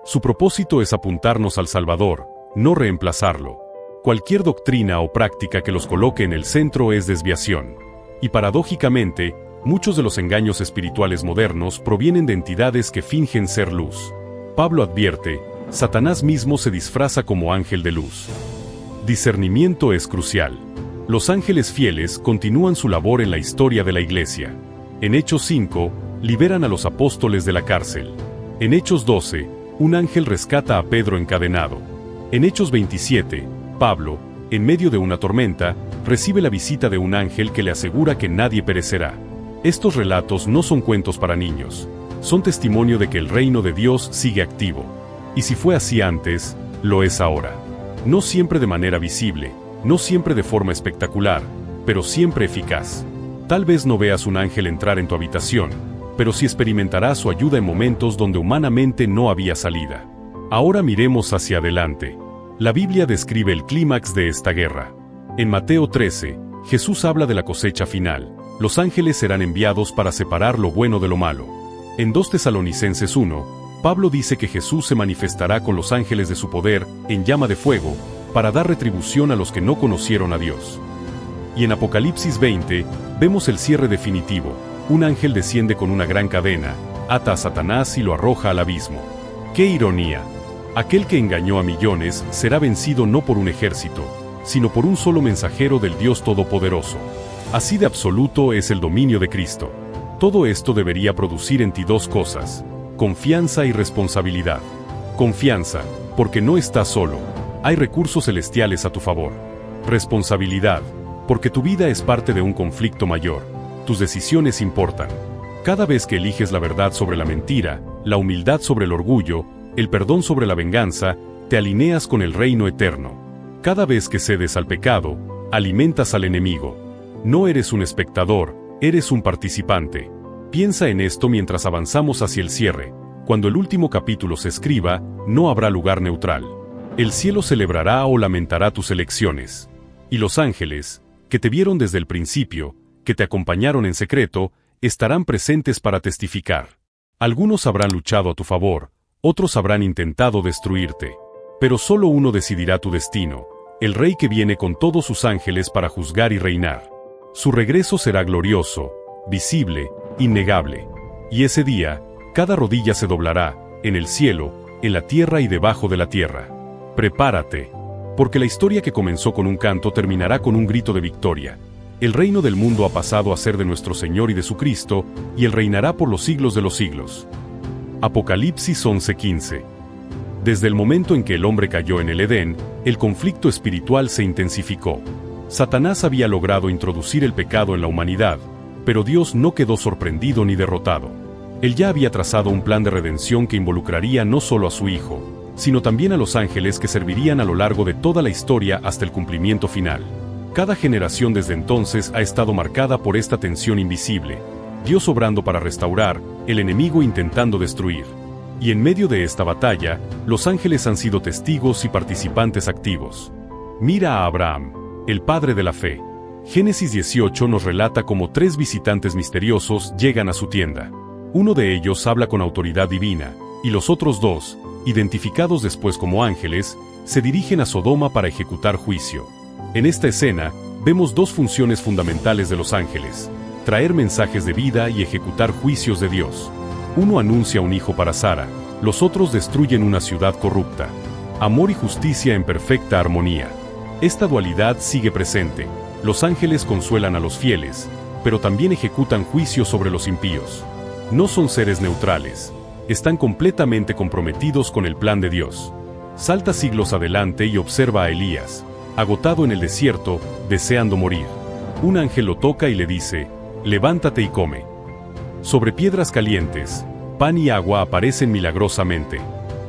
Su propósito es apuntarnos al Salvador, no reemplazarlo. Cualquier doctrina o práctica que los coloque en el centro es desviación. Y paradójicamente, muchos de los engaños espirituales modernos provienen de entidades que fingen ser luz. Pablo advierte: Satanás mismo se disfraza como ángel de luz. Discernimiento es crucial. Los ángeles fieles continúan su labor en la historia de la Iglesia. En Hechos 5, liberan a los apóstoles de la cárcel. En Hechos 12, un ángel rescata a Pedro encadenado. En Hechos 27, Pablo, en medio de una tormenta, recibe la visita de un ángel que le asegura que nadie perecerá. Estos relatos no son cuentos para niños, Son testimonio de que el reino de Dios sigue activo. Y si fue así antes, lo es ahora. No siempre de manera visible, no siempre de forma espectacular, pero siempre eficaz. Tal vez no veas un ángel entrar en tu habitación, pero sí experimentarás su ayuda en momentos donde humanamente no había salida. Ahora miremos hacia adelante. La Biblia describe el clímax de esta guerra. En Mateo 13, Jesús habla de la cosecha final. Los ángeles serán enviados para separar lo bueno de lo malo. En 2 Tesalonicenses 1, Pablo dice que Jesús se manifestará con los ángeles de su poder, en llama de fuego, para dar retribución a los que no conocieron a Dios. Y en Apocalipsis 20, vemos el cierre definitivo. Un ángel desciende con una gran cadena, ata a Satanás y lo arroja al abismo. ¡Qué ironía! Aquel que engañó a millones será vencido no por un ejército, sino por un solo mensajero del Dios Todopoderoso. Así de absoluto es el dominio de Cristo. Todo esto debería producir en ti dos cosas: confianza y responsabilidad. Confianza, porque no estás solo. Hay recursos celestiales a tu favor. Responsabilidad, porque tu vida es parte de un conflicto mayor. Tus decisiones importan. Cada vez que eliges la verdad sobre la mentira, la humildad sobre el orgullo, el perdón sobre la venganza, te alineas con el reino eterno. Cada vez que cedes al pecado, alimentas al enemigo. No eres un espectador, eres un participante. Piensa en esto mientras avanzamos hacia el cierre. Cuando el último capítulo se escriba, no habrá lugar neutral. El cielo celebrará o lamentará tus elecciones. Y los ángeles, que te vieron desde el principio, que te acompañaron en secreto, estarán presentes para testificar. Algunos habrán luchado a tu favor, otros habrán intentado destruirte. Pero solo uno decidirá tu destino, el Rey que viene con todos sus ángeles para juzgar y reinar. Su regreso será glorioso, visible, innegable. Y ese día, cada rodilla se doblará, en el cielo, en la tierra y debajo de la tierra. Prepárate, porque la historia que comenzó con un canto terminará con un grito de victoria. El reino del mundo ha pasado a ser de nuestro Señor y de su Cristo, y Él reinará por los siglos de los siglos. Apocalipsis 11:15. Desde el momento en que el hombre cayó en el Edén, el conflicto espiritual se intensificó. Satanás había logrado introducir el pecado en la humanidad, pero Dios no quedó sorprendido ni derrotado. Él ya había trazado un plan de redención que involucraría no solo a su Hijo, sino también a los ángeles que servirían a lo largo de toda la historia hasta el cumplimiento final. Cada generación desde entonces ha estado marcada por esta tensión invisible, Dios obrando para restaurar, el enemigo intentando destruir. Y en medio de esta batalla, los ángeles han sido testigos y participantes activos. Mira a Abraham, el padre de la fe. Génesis 18 nos relata cómo 3 visitantes misteriosos llegan a su tienda. Uno de ellos habla con autoridad divina, y los otros 2, identificados después como ángeles, se dirigen a Sodoma para ejecutar juicio. En esta escena, vemos 2 funciones fundamentales de los ángeles: traer mensajes de vida y ejecutar juicios de Dios. Uno anuncia un hijo para Sara, los otros destruyen una ciudad corrupta. Amor y justicia en perfecta armonía. Esta dualidad sigue presente. Los ángeles consuelan a los fieles, pero también ejecutan juicios sobre los impíos. No son seres neutrales. Están completamente comprometidos con el plan de Dios. Salta siglos adelante y observa a Elías, agotado en el desierto, deseando morir. Un ángel lo toca y le dice: levántate y come. Sobre piedras calientes, pan y agua aparecen milagrosamente.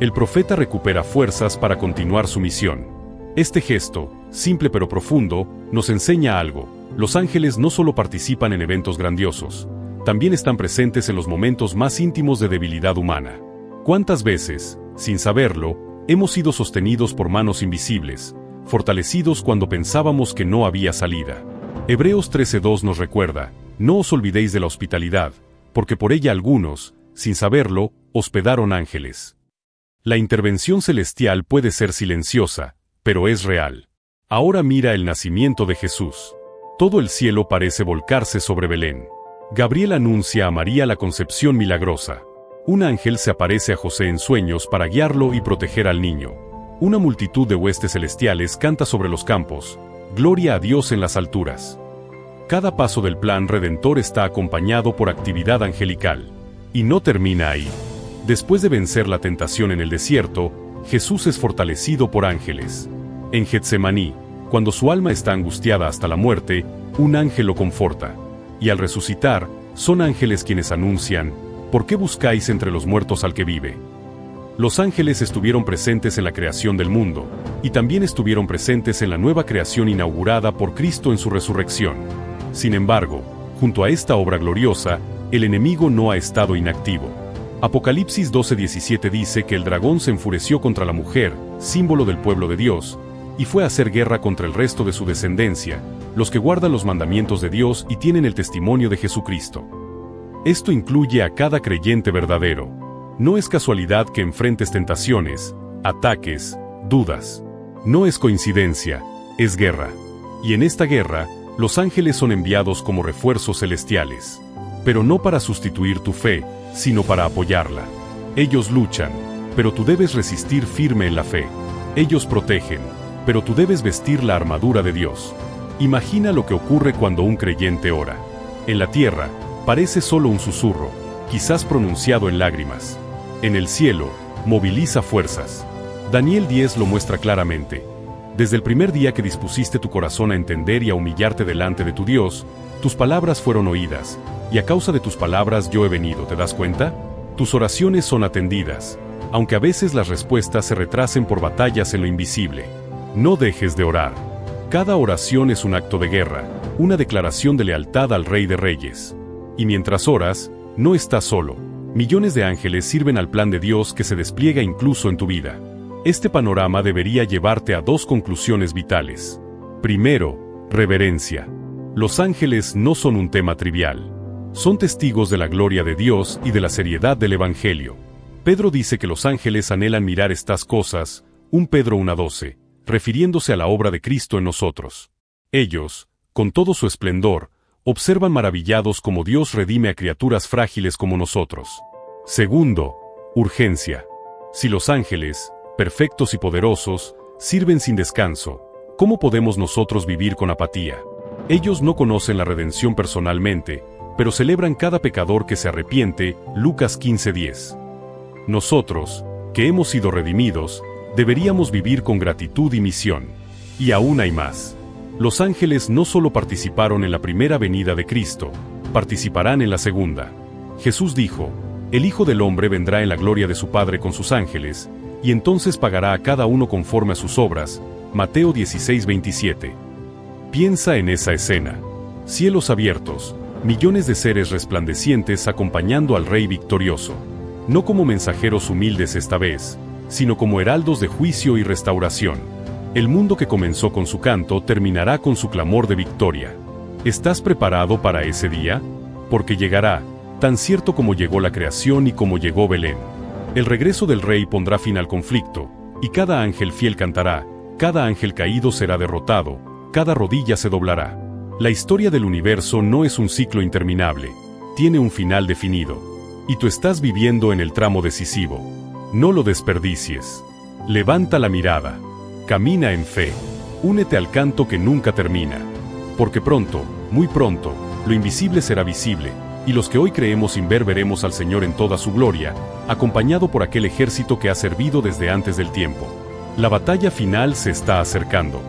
El profeta recupera fuerzas para continuar su misión. Este gesto, simple pero profundo, nos enseña algo. Los ángeles no solo participan en eventos grandiosos, también están presentes en los momentos más íntimos de debilidad humana. ¿Cuántas veces, sin saberlo, hemos sido sostenidos por manos invisibles, fortalecidos cuando pensábamos que no había salida? Hebreos 13:2 nos recuerda: no os olvidéis de la hospitalidad, porque por ella algunos, sin saberlo, hospedaron ángeles. La intervención celestial puede ser silenciosa, pero es real. Ahora mira el nacimiento de Jesús. Todo el cielo parece volcarse sobre Belén. Gabriel anuncia a María la concepción milagrosa. Un ángel se aparece a José en sueños para guiarlo y proteger al niño. Una multitud de huestes celestiales canta sobre los campos: gloria a Dios en las alturas. Cada paso del plan redentor está acompañado por actividad angelical. Y no termina ahí. Después de vencer la tentación en el desierto, Jesús es fortalecido por ángeles. En Getsemaní, cuando su alma está angustiada hasta la muerte, un ángel lo conforta. Y al resucitar, son ángeles quienes anuncian: ¿Por qué buscáis entre los muertos al que vive? Los ángeles estuvieron presentes en la creación del mundo, y también estuvieron presentes en la nueva creación inaugurada por Cristo en su resurrección. Sin embargo, junto a esta obra gloriosa, el enemigo no ha estado inactivo. Apocalipsis 12:17 dice que el dragón se enfureció contra la mujer, símbolo del pueblo de Dios, y fue a hacer guerra contra el resto de su descendencia, los que guardan los mandamientos de Dios y tienen el testimonio de Jesucristo. Esto incluye a cada creyente verdadero. No es casualidad que enfrentes tentaciones, ataques, dudas. No es coincidencia, es guerra. Y en esta guerra, los ángeles son enviados como refuerzos celestiales. Pero no para sustituir tu fe, sino para apoyarla. Ellos luchan, pero tú debes resistir firme en la fe. Ellos protegen, pero tú debes vestir la armadura de Dios. Imagina lo que ocurre cuando un creyente ora. En la tierra, parece solo un susurro, quizás pronunciado en lágrimas. En el cielo, moviliza fuerzas. Daniel 10 lo muestra claramente. Desde el primer día que dispusiste tu corazón a entender y a humillarte delante de tu Dios, tus palabras fueron oídas, y a causa de tus palabras yo he venido, ¿te das cuenta? Tus oraciones son atendidas, aunque a veces las respuestas se retrasen por batallas en lo invisible. No dejes de orar. Cada oración es un acto de guerra, una declaración de lealtad al Rey de Reyes. Y mientras oras, no estás solo. Millones de ángeles sirven al plan de Dios que se despliega incluso en tu vida. Este panorama debería llevarte a dos conclusiones vitales. Primero, reverencia. Los ángeles no son un tema trivial. Son testigos de la gloria de Dios y de la seriedad del Evangelio. Pedro dice que los ángeles anhelan mirar estas cosas, 1 Pedro 1:12, refiriéndose a la obra de Cristo en nosotros. Ellos, con todo su esplendor, observan maravillados cómo Dios redime a criaturas frágiles como nosotros. Segundo, urgencia. Si los ángeles, perfectos y poderosos, sirven sin descanso, ¿cómo podemos nosotros vivir con apatía? Ellos no conocen la redención personalmente, pero celebran cada pecador que se arrepiente, Lucas 15:10. Nosotros, que hemos sido redimidos, deberíamos vivir con gratitud y misión. Y aún hay más. Los ángeles no solo participaron en la primera venida de Cristo, participarán en la segunda. Jesús dijo, el Hijo del Hombre vendrá en la gloria de su Padre con sus ángeles, y entonces pagará a cada uno conforme a sus obras, Mateo 16:27. Piensa en esa escena. Cielos abiertos, millones de seres resplandecientes acompañando al Rey victorioso. No como mensajeros humildes esta vez, sino como heraldos de juicio y restauración. El mundo que comenzó con su canto terminará con su clamor de victoria. ¿Estás preparado para ese día? Porque llegará, tan cierto como llegó la creación y como llegó Belén. El regreso del Rey pondrá fin al conflicto, y cada ángel fiel cantará, cada ángel caído será derrotado, cada rodilla se doblará. La historia del universo no es un ciclo interminable, tiene un final definido. Y tú estás viviendo en el tramo decisivo. No lo desperdicies. Levanta la mirada. Camina en fe. Únete al canto que nunca termina. Porque pronto, muy pronto, lo invisible será visible, y los que hoy creemos sin ver veremos al Señor en toda su gloria, acompañado por aquel ejército que ha servido desde antes del tiempo. La batalla final se está acercando.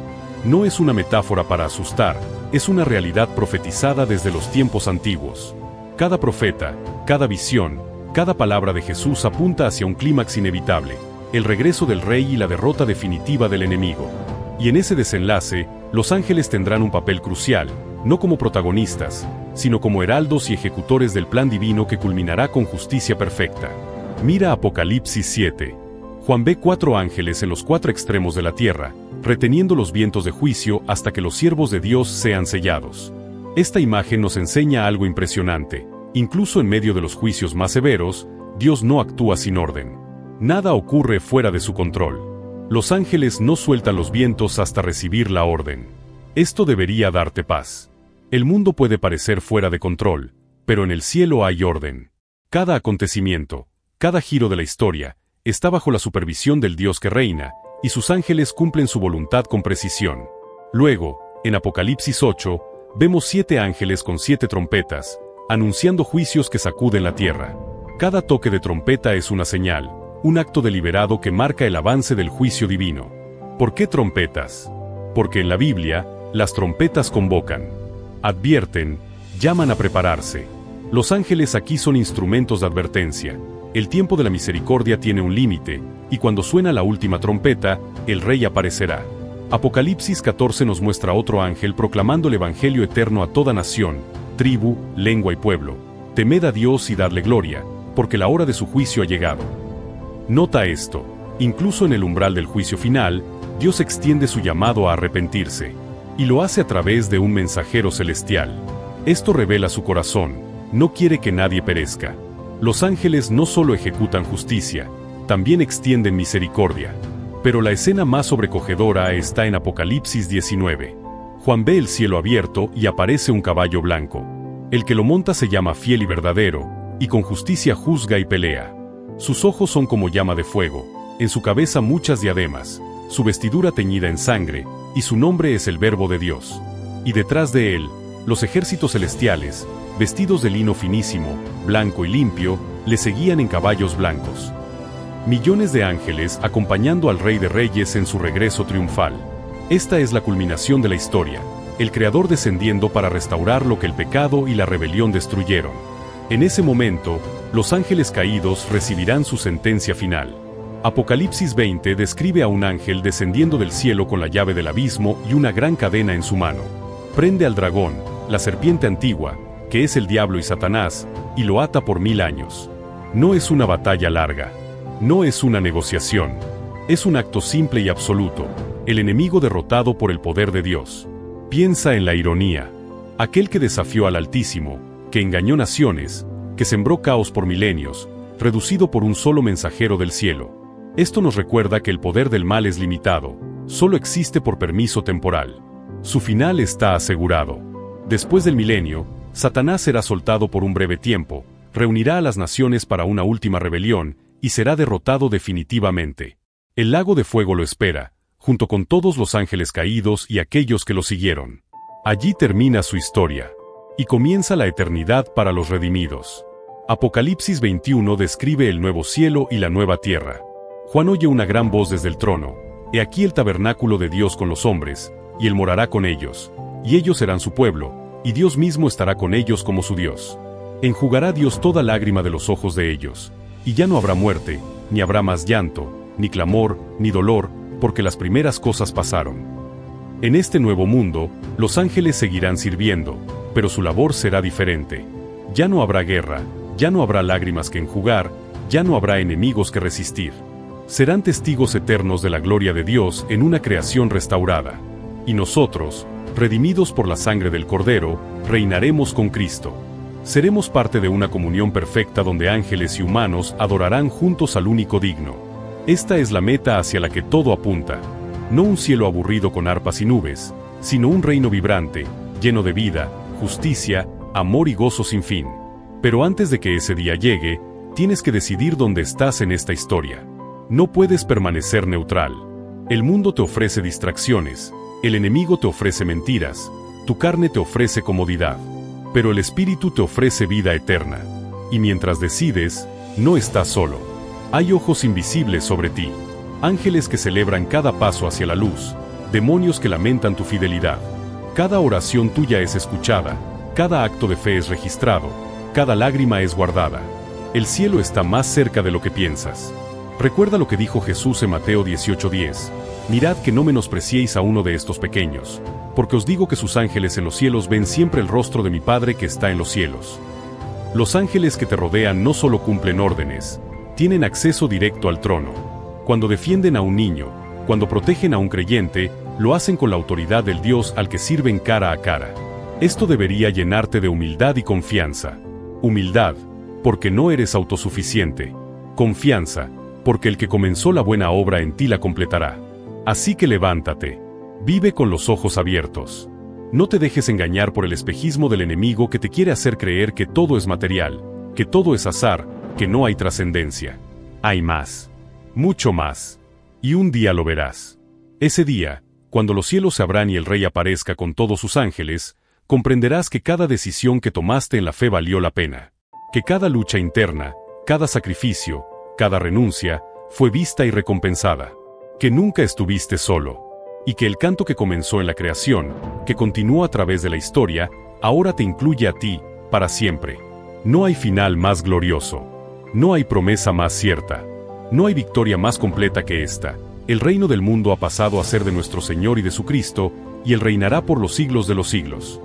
No es una metáfora para asustar, es una realidad profetizada desde los tiempos antiguos. Cada profeta, cada visión, cada palabra de Jesús apunta hacia un clímax inevitable, el regreso del Rey y la derrota definitiva del enemigo. Y en ese desenlace, los ángeles tendrán un papel crucial, no como protagonistas, sino como heraldos y ejecutores del plan divino que culminará con justicia perfecta. Mira Apocalipsis 7. Juan ve 4 ángeles en los 4 extremos de la tierra, reteniendo los vientos de juicio hasta que los siervos de Dios sean sellados. Esta imagen nos enseña algo impresionante. Incluso en medio de los juicios más severos, Dios no actúa sin orden. Nada ocurre fuera de su control. Los ángeles no sueltan los vientos hasta recibir la orden. Esto debería darte paz. El mundo puede parecer fuera de control, pero en el cielo hay orden. Cada acontecimiento, cada giro de la historia, está bajo la supervisión del Dios que reina, y sus ángeles cumplen su voluntad con precisión. Luego, en Apocalipsis 8, vemos 7 ángeles con 7 trompetas, anunciando juicios que sacuden la tierra. Cada toque de trompeta es una señal, un acto deliberado que marca el avance del juicio divino. ¿Por qué trompetas? Porque en la Biblia, las trompetas convocan, advierten, llaman a prepararse. Los ángeles aquí son instrumentos de advertencia. El tiempo de la misericordia tiene un límite, y cuando suena la última trompeta, el Rey aparecerá. Apocalipsis 14 nos muestra otro ángel proclamando el evangelio eterno a toda nación, tribu, lengua y pueblo. Temed a Dios y dadle gloria, porque la hora de su juicio ha llegado. Nota esto, incluso en el umbral del juicio final, Dios extiende su llamado a arrepentirse, y lo hace a través de un mensajero celestial. Esto revela su corazón, no quiere que nadie perezca. Los ángeles no solo ejecutan justicia, también extienden misericordia. Pero la escena más sobrecogedora está en Apocalipsis 19. Juan ve el cielo abierto y aparece un caballo blanco. El que lo monta se llama Fiel y Verdadero, y con justicia juzga y pelea. Sus ojos son como llama de fuego, en su cabeza muchas diademas, su vestidura teñida en sangre, y su nombre es el Verbo de Dios. Y detrás de él, los ejércitos celestiales, vestidos de lino finísimo, blanco y limpio, le seguían en caballos blancos. Millones de ángeles acompañando al Rey de Reyes en su regreso triunfal. Esta es la culminación de la historia, el Creador descendiendo para restaurar lo que el pecado y la rebelión destruyeron. En ese momento, los ángeles caídos recibirán su sentencia final. Apocalipsis 20 describe a un ángel descendiendo del cielo con la llave del abismo y una gran cadena en su mano. Prende al dragón, la serpiente antigua, que es el diablo y Satanás, y lo ata por 1000 años. No es una batalla larga. No es una negociación. Es un acto simple y absoluto, el enemigo derrotado por el poder de Dios. Piensa en la ironía. Aquel que desafió al Altísimo, que engañó naciones, que sembró caos por milenios, reducido por un solo mensajero del cielo. Esto nos recuerda que el poder del mal es limitado, solo existe por permiso temporal. Su final está asegurado. Después del milenio, Satanás será soltado por un breve tiempo, reunirá a las naciones para una última rebelión, y será derrotado definitivamente. El lago de fuego lo espera, junto con todos los ángeles caídos y aquellos que lo siguieron. Allí termina su historia. Y comienza la eternidad para los redimidos. Apocalipsis 21 describe el nuevo cielo y la nueva tierra. Juan oye una gran voz desde el trono. He aquí el tabernáculo de Dios con los hombres, y él morará con ellos, y ellos serán su pueblo, y Dios mismo estará con ellos como su Dios. Enjugará Dios toda lágrima de los ojos de ellos, y ya no habrá muerte, ni habrá más llanto, ni clamor, ni dolor, porque las primeras cosas pasaron. En este nuevo mundo, los ángeles seguirán sirviendo, pero su labor será diferente. Ya no habrá guerra, ya no habrá lágrimas que enjugar, ya no habrá enemigos que resistir. Serán testigos eternos de la gloria de Dios en una creación restaurada. Y nosotros, redimidos por la sangre del Cordero, reinaremos con Cristo. Seremos parte de una comunión perfecta donde ángeles y humanos adorarán juntos al único digno. Esta es la meta hacia la que todo apunta. No un cielo aburrido con arpas y nubes, sino un reino vibrante, lleno de vida, justicia, amor y gozo sin fin. Pero antes de que ese día llegue, tienes que decidir dónde estás en esta historia. No puedes permanecer neutral. El mundo te ofrece distracciones, el enemigo te ofrece mentiras, tu carne te ofrece comodidad, pero el Espíritu te ofrece vida eterna. Y mientras decides, no estás solo. Hay ojos invisibles sobre ti, ángeles que celebran cada paso hacia la luz, demonios que lamentan tu fidelidad. Cada oración tuya es escuchada, cada acto de fe es registrado, cada lágrima es guardada. El cielo está más cerca de lo que piensas. Recuerda lo que dijo Jesús en Mateo 18:10. Mirad que no menospreciéis a uno de estos pequeños, porque os digo que sus ángeles en los cielos ven siempre el rostro de mi Padre que está en los cielos. Los ángeles que te rodean no solo cumplen órdenes, tienen acceso directo al trono. Cuando defienden a un niño, cuando protegen a un creyente, lo hacen con la autoridad del Dios al que sirven cara a cara. Esto debería llenarte de humildad y confianza. Humildad, porque no eres autosuficiente. Confianza, porque el que comenzó la buena obra en ti la completará. Así que levántate. Vive con los ojos abiertos. No te dejes engañar por el espejismo del enemigo que te quiere hacer creer que todo es material, que todo es azar, que no hay trascendencia. Hay más. Mucho más. Y un día lo verás. Ese día, cuando los cielos se abran y el Rey aparezca con todos sus ángeles, comprenderás que cada decisión que tomaste en la fe valió la pena. Que cada lucha interna, cada sacrificio, cada renuncia, fue vista y recompensada. Que nunca estuviste solo. Y que el canto que comenzó en la creación, que continuó a través de la historia, ahora te incluye a ti, para siempre. No hay final más glorioso. No hay promesa más cierta. No hay victoria más completa que esta. El reino del mundo ha pasado a ser de nuestro Señor y de su Cristo, y Él reinará por los siglos de los siglos.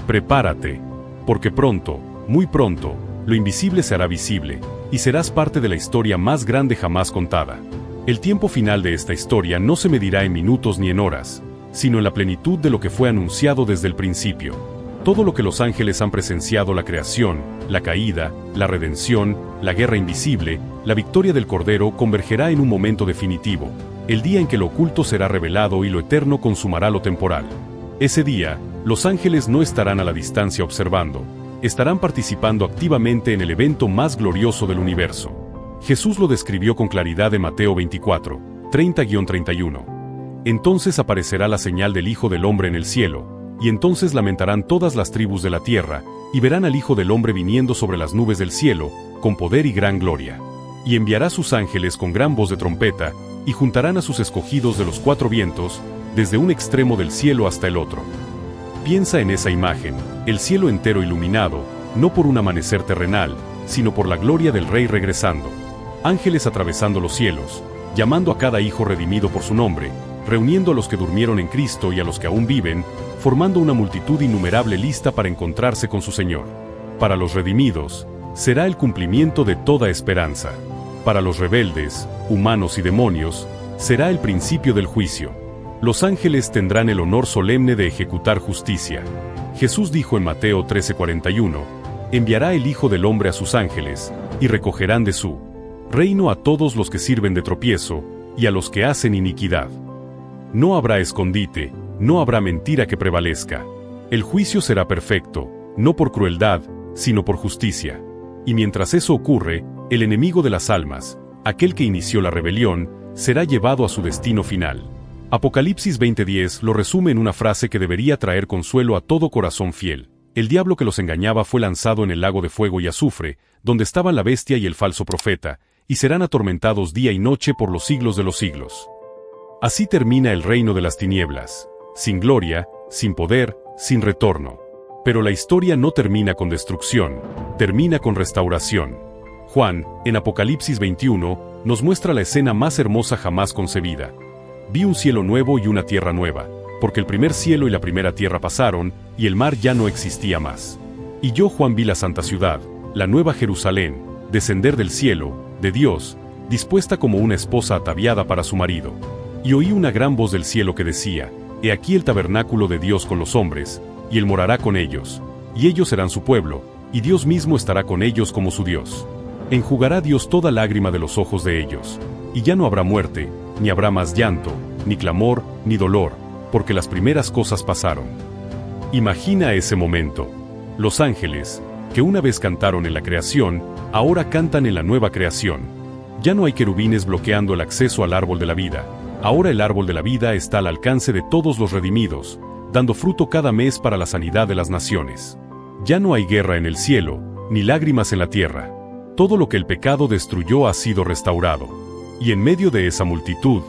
Prepárate, porque pronto, muy pronto, lo invisible se hará visible, y serás parte de la historia más grande jamás contada. El tiempo final de esta historia no se medirá en minutos ni en horas, sino en la plenitud de lo que fue anunciado desde el principio. Todo lo que los ángeles han presenciado, la creación, la caída, la redención, la guerra invisible, la victoria del Cordero, convergerá en un momento definitivo, el día en que lo oculto será revelado y lo eterno consumará lo temporal. Ese día, los ángeles no estarán a la distancia observando, estarán participando activamente en el evento más glorioso del universo. Jesús lo describió con claridad en Mateo 24, 30-31. Entonces aparecerá la señal del Hijo del Hombre en el cielo, y entonces lamentarán todas las tribus de la tierra, y verán al Hijo del Hombre viniendo sobre las nubes del cielo, con poder y gran gloria. Y enviará sus ángeles con gran voz de trompeta, y juntarán a sus escogidos de los cuatro vientos, desde un extremo del cielo hasta el otro. Piensa en esa imagen, el cielo entero iluminado, no por un amanecer terrenal, sino por la gloria del Rey regresando. Ángeles atravesando los cielos, llamando a cada hijo redimido por su nombre, reuniendo a los que durmieron en Cristo y a los que aún viven, formando una multitud innumerable lista para encontrarse con su Señor. Para los redimidos, será el cumplimiento de toda esperanza. Para los rebeldes, humanos y demonios, será el principio del juicio. Los ángeles tendrán el honor solemne de ejecutar justicia. Jesús dijo en Mateo 13:41, enviará el Hijo del Hombre a sus ángeles, y recogerán de su reino a todos los que sirven de tropiezo, y a los que hacen iniquidad. No habrá escondite, no habrá mentira que prevalezca. El juicio será perfecto, no por crueldad, sino por justicia. Y mientras eso ocurre, el enemigo de las almas, aquel que inició la rebelión, será llevado a su destino final. Apocalipsis 20:10 lo resume en una frase que debería traer consuelo a todo corazón fiel. El diablo que los engañaba fue lanzado en el lago de fuego y azufre, donde estaban la bestia y el falso profeta, y serán atormentados día y noche por los siglos de los siglos. Así termina el reino de las tinieblas, sin gloria, sin poder, sin retorno. Pero la historia no termina con destrucción, termina con restauración. Juan, en Apocalipsis 21, nos muestra la escena más hermosa jamás concebida. Vi un cielo nuevo y una tierra nueva, porque el primer cielo y la primera tierra pasaron, y el mar ya no existía más. Y yo, Juan, vi la santa ciudad, la nueva Jerusalén, descender del cielo, de Dios, dispuesta como una esposa ataviada para su marido. Y oí una gran voz del cielo que decía, he aquí el tabernáculo de Dios con los hombres, y Él morará con ellos, y ellos serán su pueblo, y Dios mismo estará con ellos como su Dios. Enjugará Dios toda lágrima de los ojos de ellos, y ya no habrá muerte, ni habrá más llanto, ni clamor, ni dolor, porque las primeras cosas pasaron. Imagina ese momento. Los ángeles, que una vez cantaron en la creación, ahora cantan en la nueva creación. Ya no hay querubines bloqueando el acceso al árbol de la vida. Ahora el árbol de la vida está al alcance de todos los redimidos, dando fruto cada mes para la sanidad de las naciones. Ya no hay guerra en el cielo, ni lágrimas en la tierra. Todo lo que el pecado destruyó ha sido restaurado. Y en medio de esa multitud,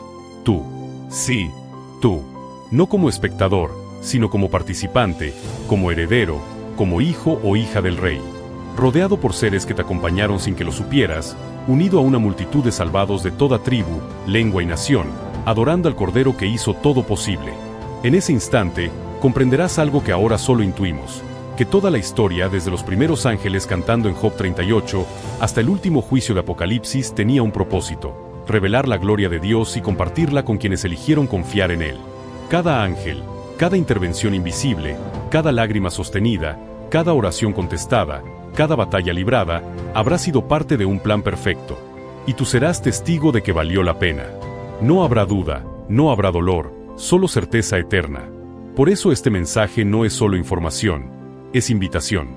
tú, sí, tú, no como espectador, sino como participante, como heredero, como hijo o hija del Rey, rodeado por seres que te acompañaron sin que lo supieras, unido a una multitud de salvados de toda tribu, lengua y nación, adorando al Cordero que hizo todo posible. En ese instante, comprenderás algo que ahora solo intuimos, que toda la historia, desde los primeros ángeles cantando en Job 38, hasta el último juicio de Apocalipsis, tenía un propósito: revelar la gloria de Dios y compartirla con quienes eligieron confiar en Él. Cada ángel, cada intervención invisible, cada lágrima sostenida, cada oración contestada, cada batalla librada, habrá sido parte de un plan perfecto. Y tú serás testigo de que valió la pena. No habrá duda, no habrá dolor, solo certeza eterna. Por eso este mensaje no es solo información, es invitación.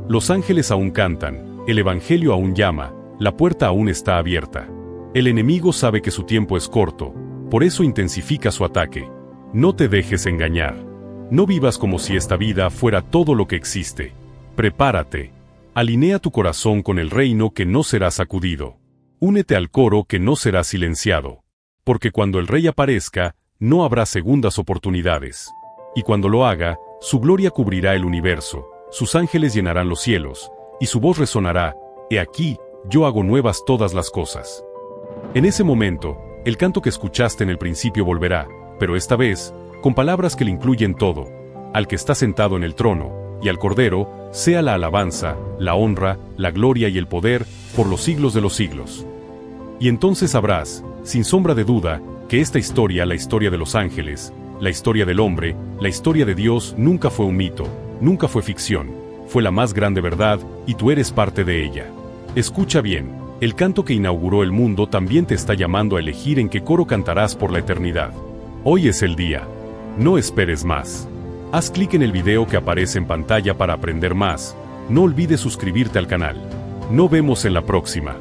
Los ángeles aún cantan, el Evangelio aún llama, la puerta aún está abierta. El enemigo sabe que su tiempo es corto, por eso intensifica su ataque. No te dejes engañar. No vivas como si esta vida fuera todo lo que existe. Prepárate. Alinea tu corazón con el reino que no será sacudido. Únete al coro que no será silenciado. Porque cuando el Rey aparezca, no habrá segundas oportunidades. Y cuando lo haga, su gloria cubrirá el universo, sus ángeles llenarán los cielos, y su voz resonará: «He aquí, yo hago nuevas todas las cosas». En ese momento, el canto que escuchaste en el principio volverá, pero esta vez, con palabras que le incluyen todo: al que está sentado en el trono, y al Cordero, sea la alabanza, la honra, la gloria y el poder, por los siglos de los siglos. Y entonces sabrás, sin sombra de duda, que esta historia, la historia de los ángeles, la historia del hombre, la historia de Dios, nunca fue un mito, nunca fue ficción, fue la más grande verdad, y tú eres parte de ella. Escucha bien, el canto que inauguró el mundo también te está llamando a elegir en qué coro cantarás por la eternidad. Hoy es el día. No esperes más. Haz clic en el video que aparece en pantalla para aprender más. No olvides suscribirte al canal. Nos vemos en la próxima.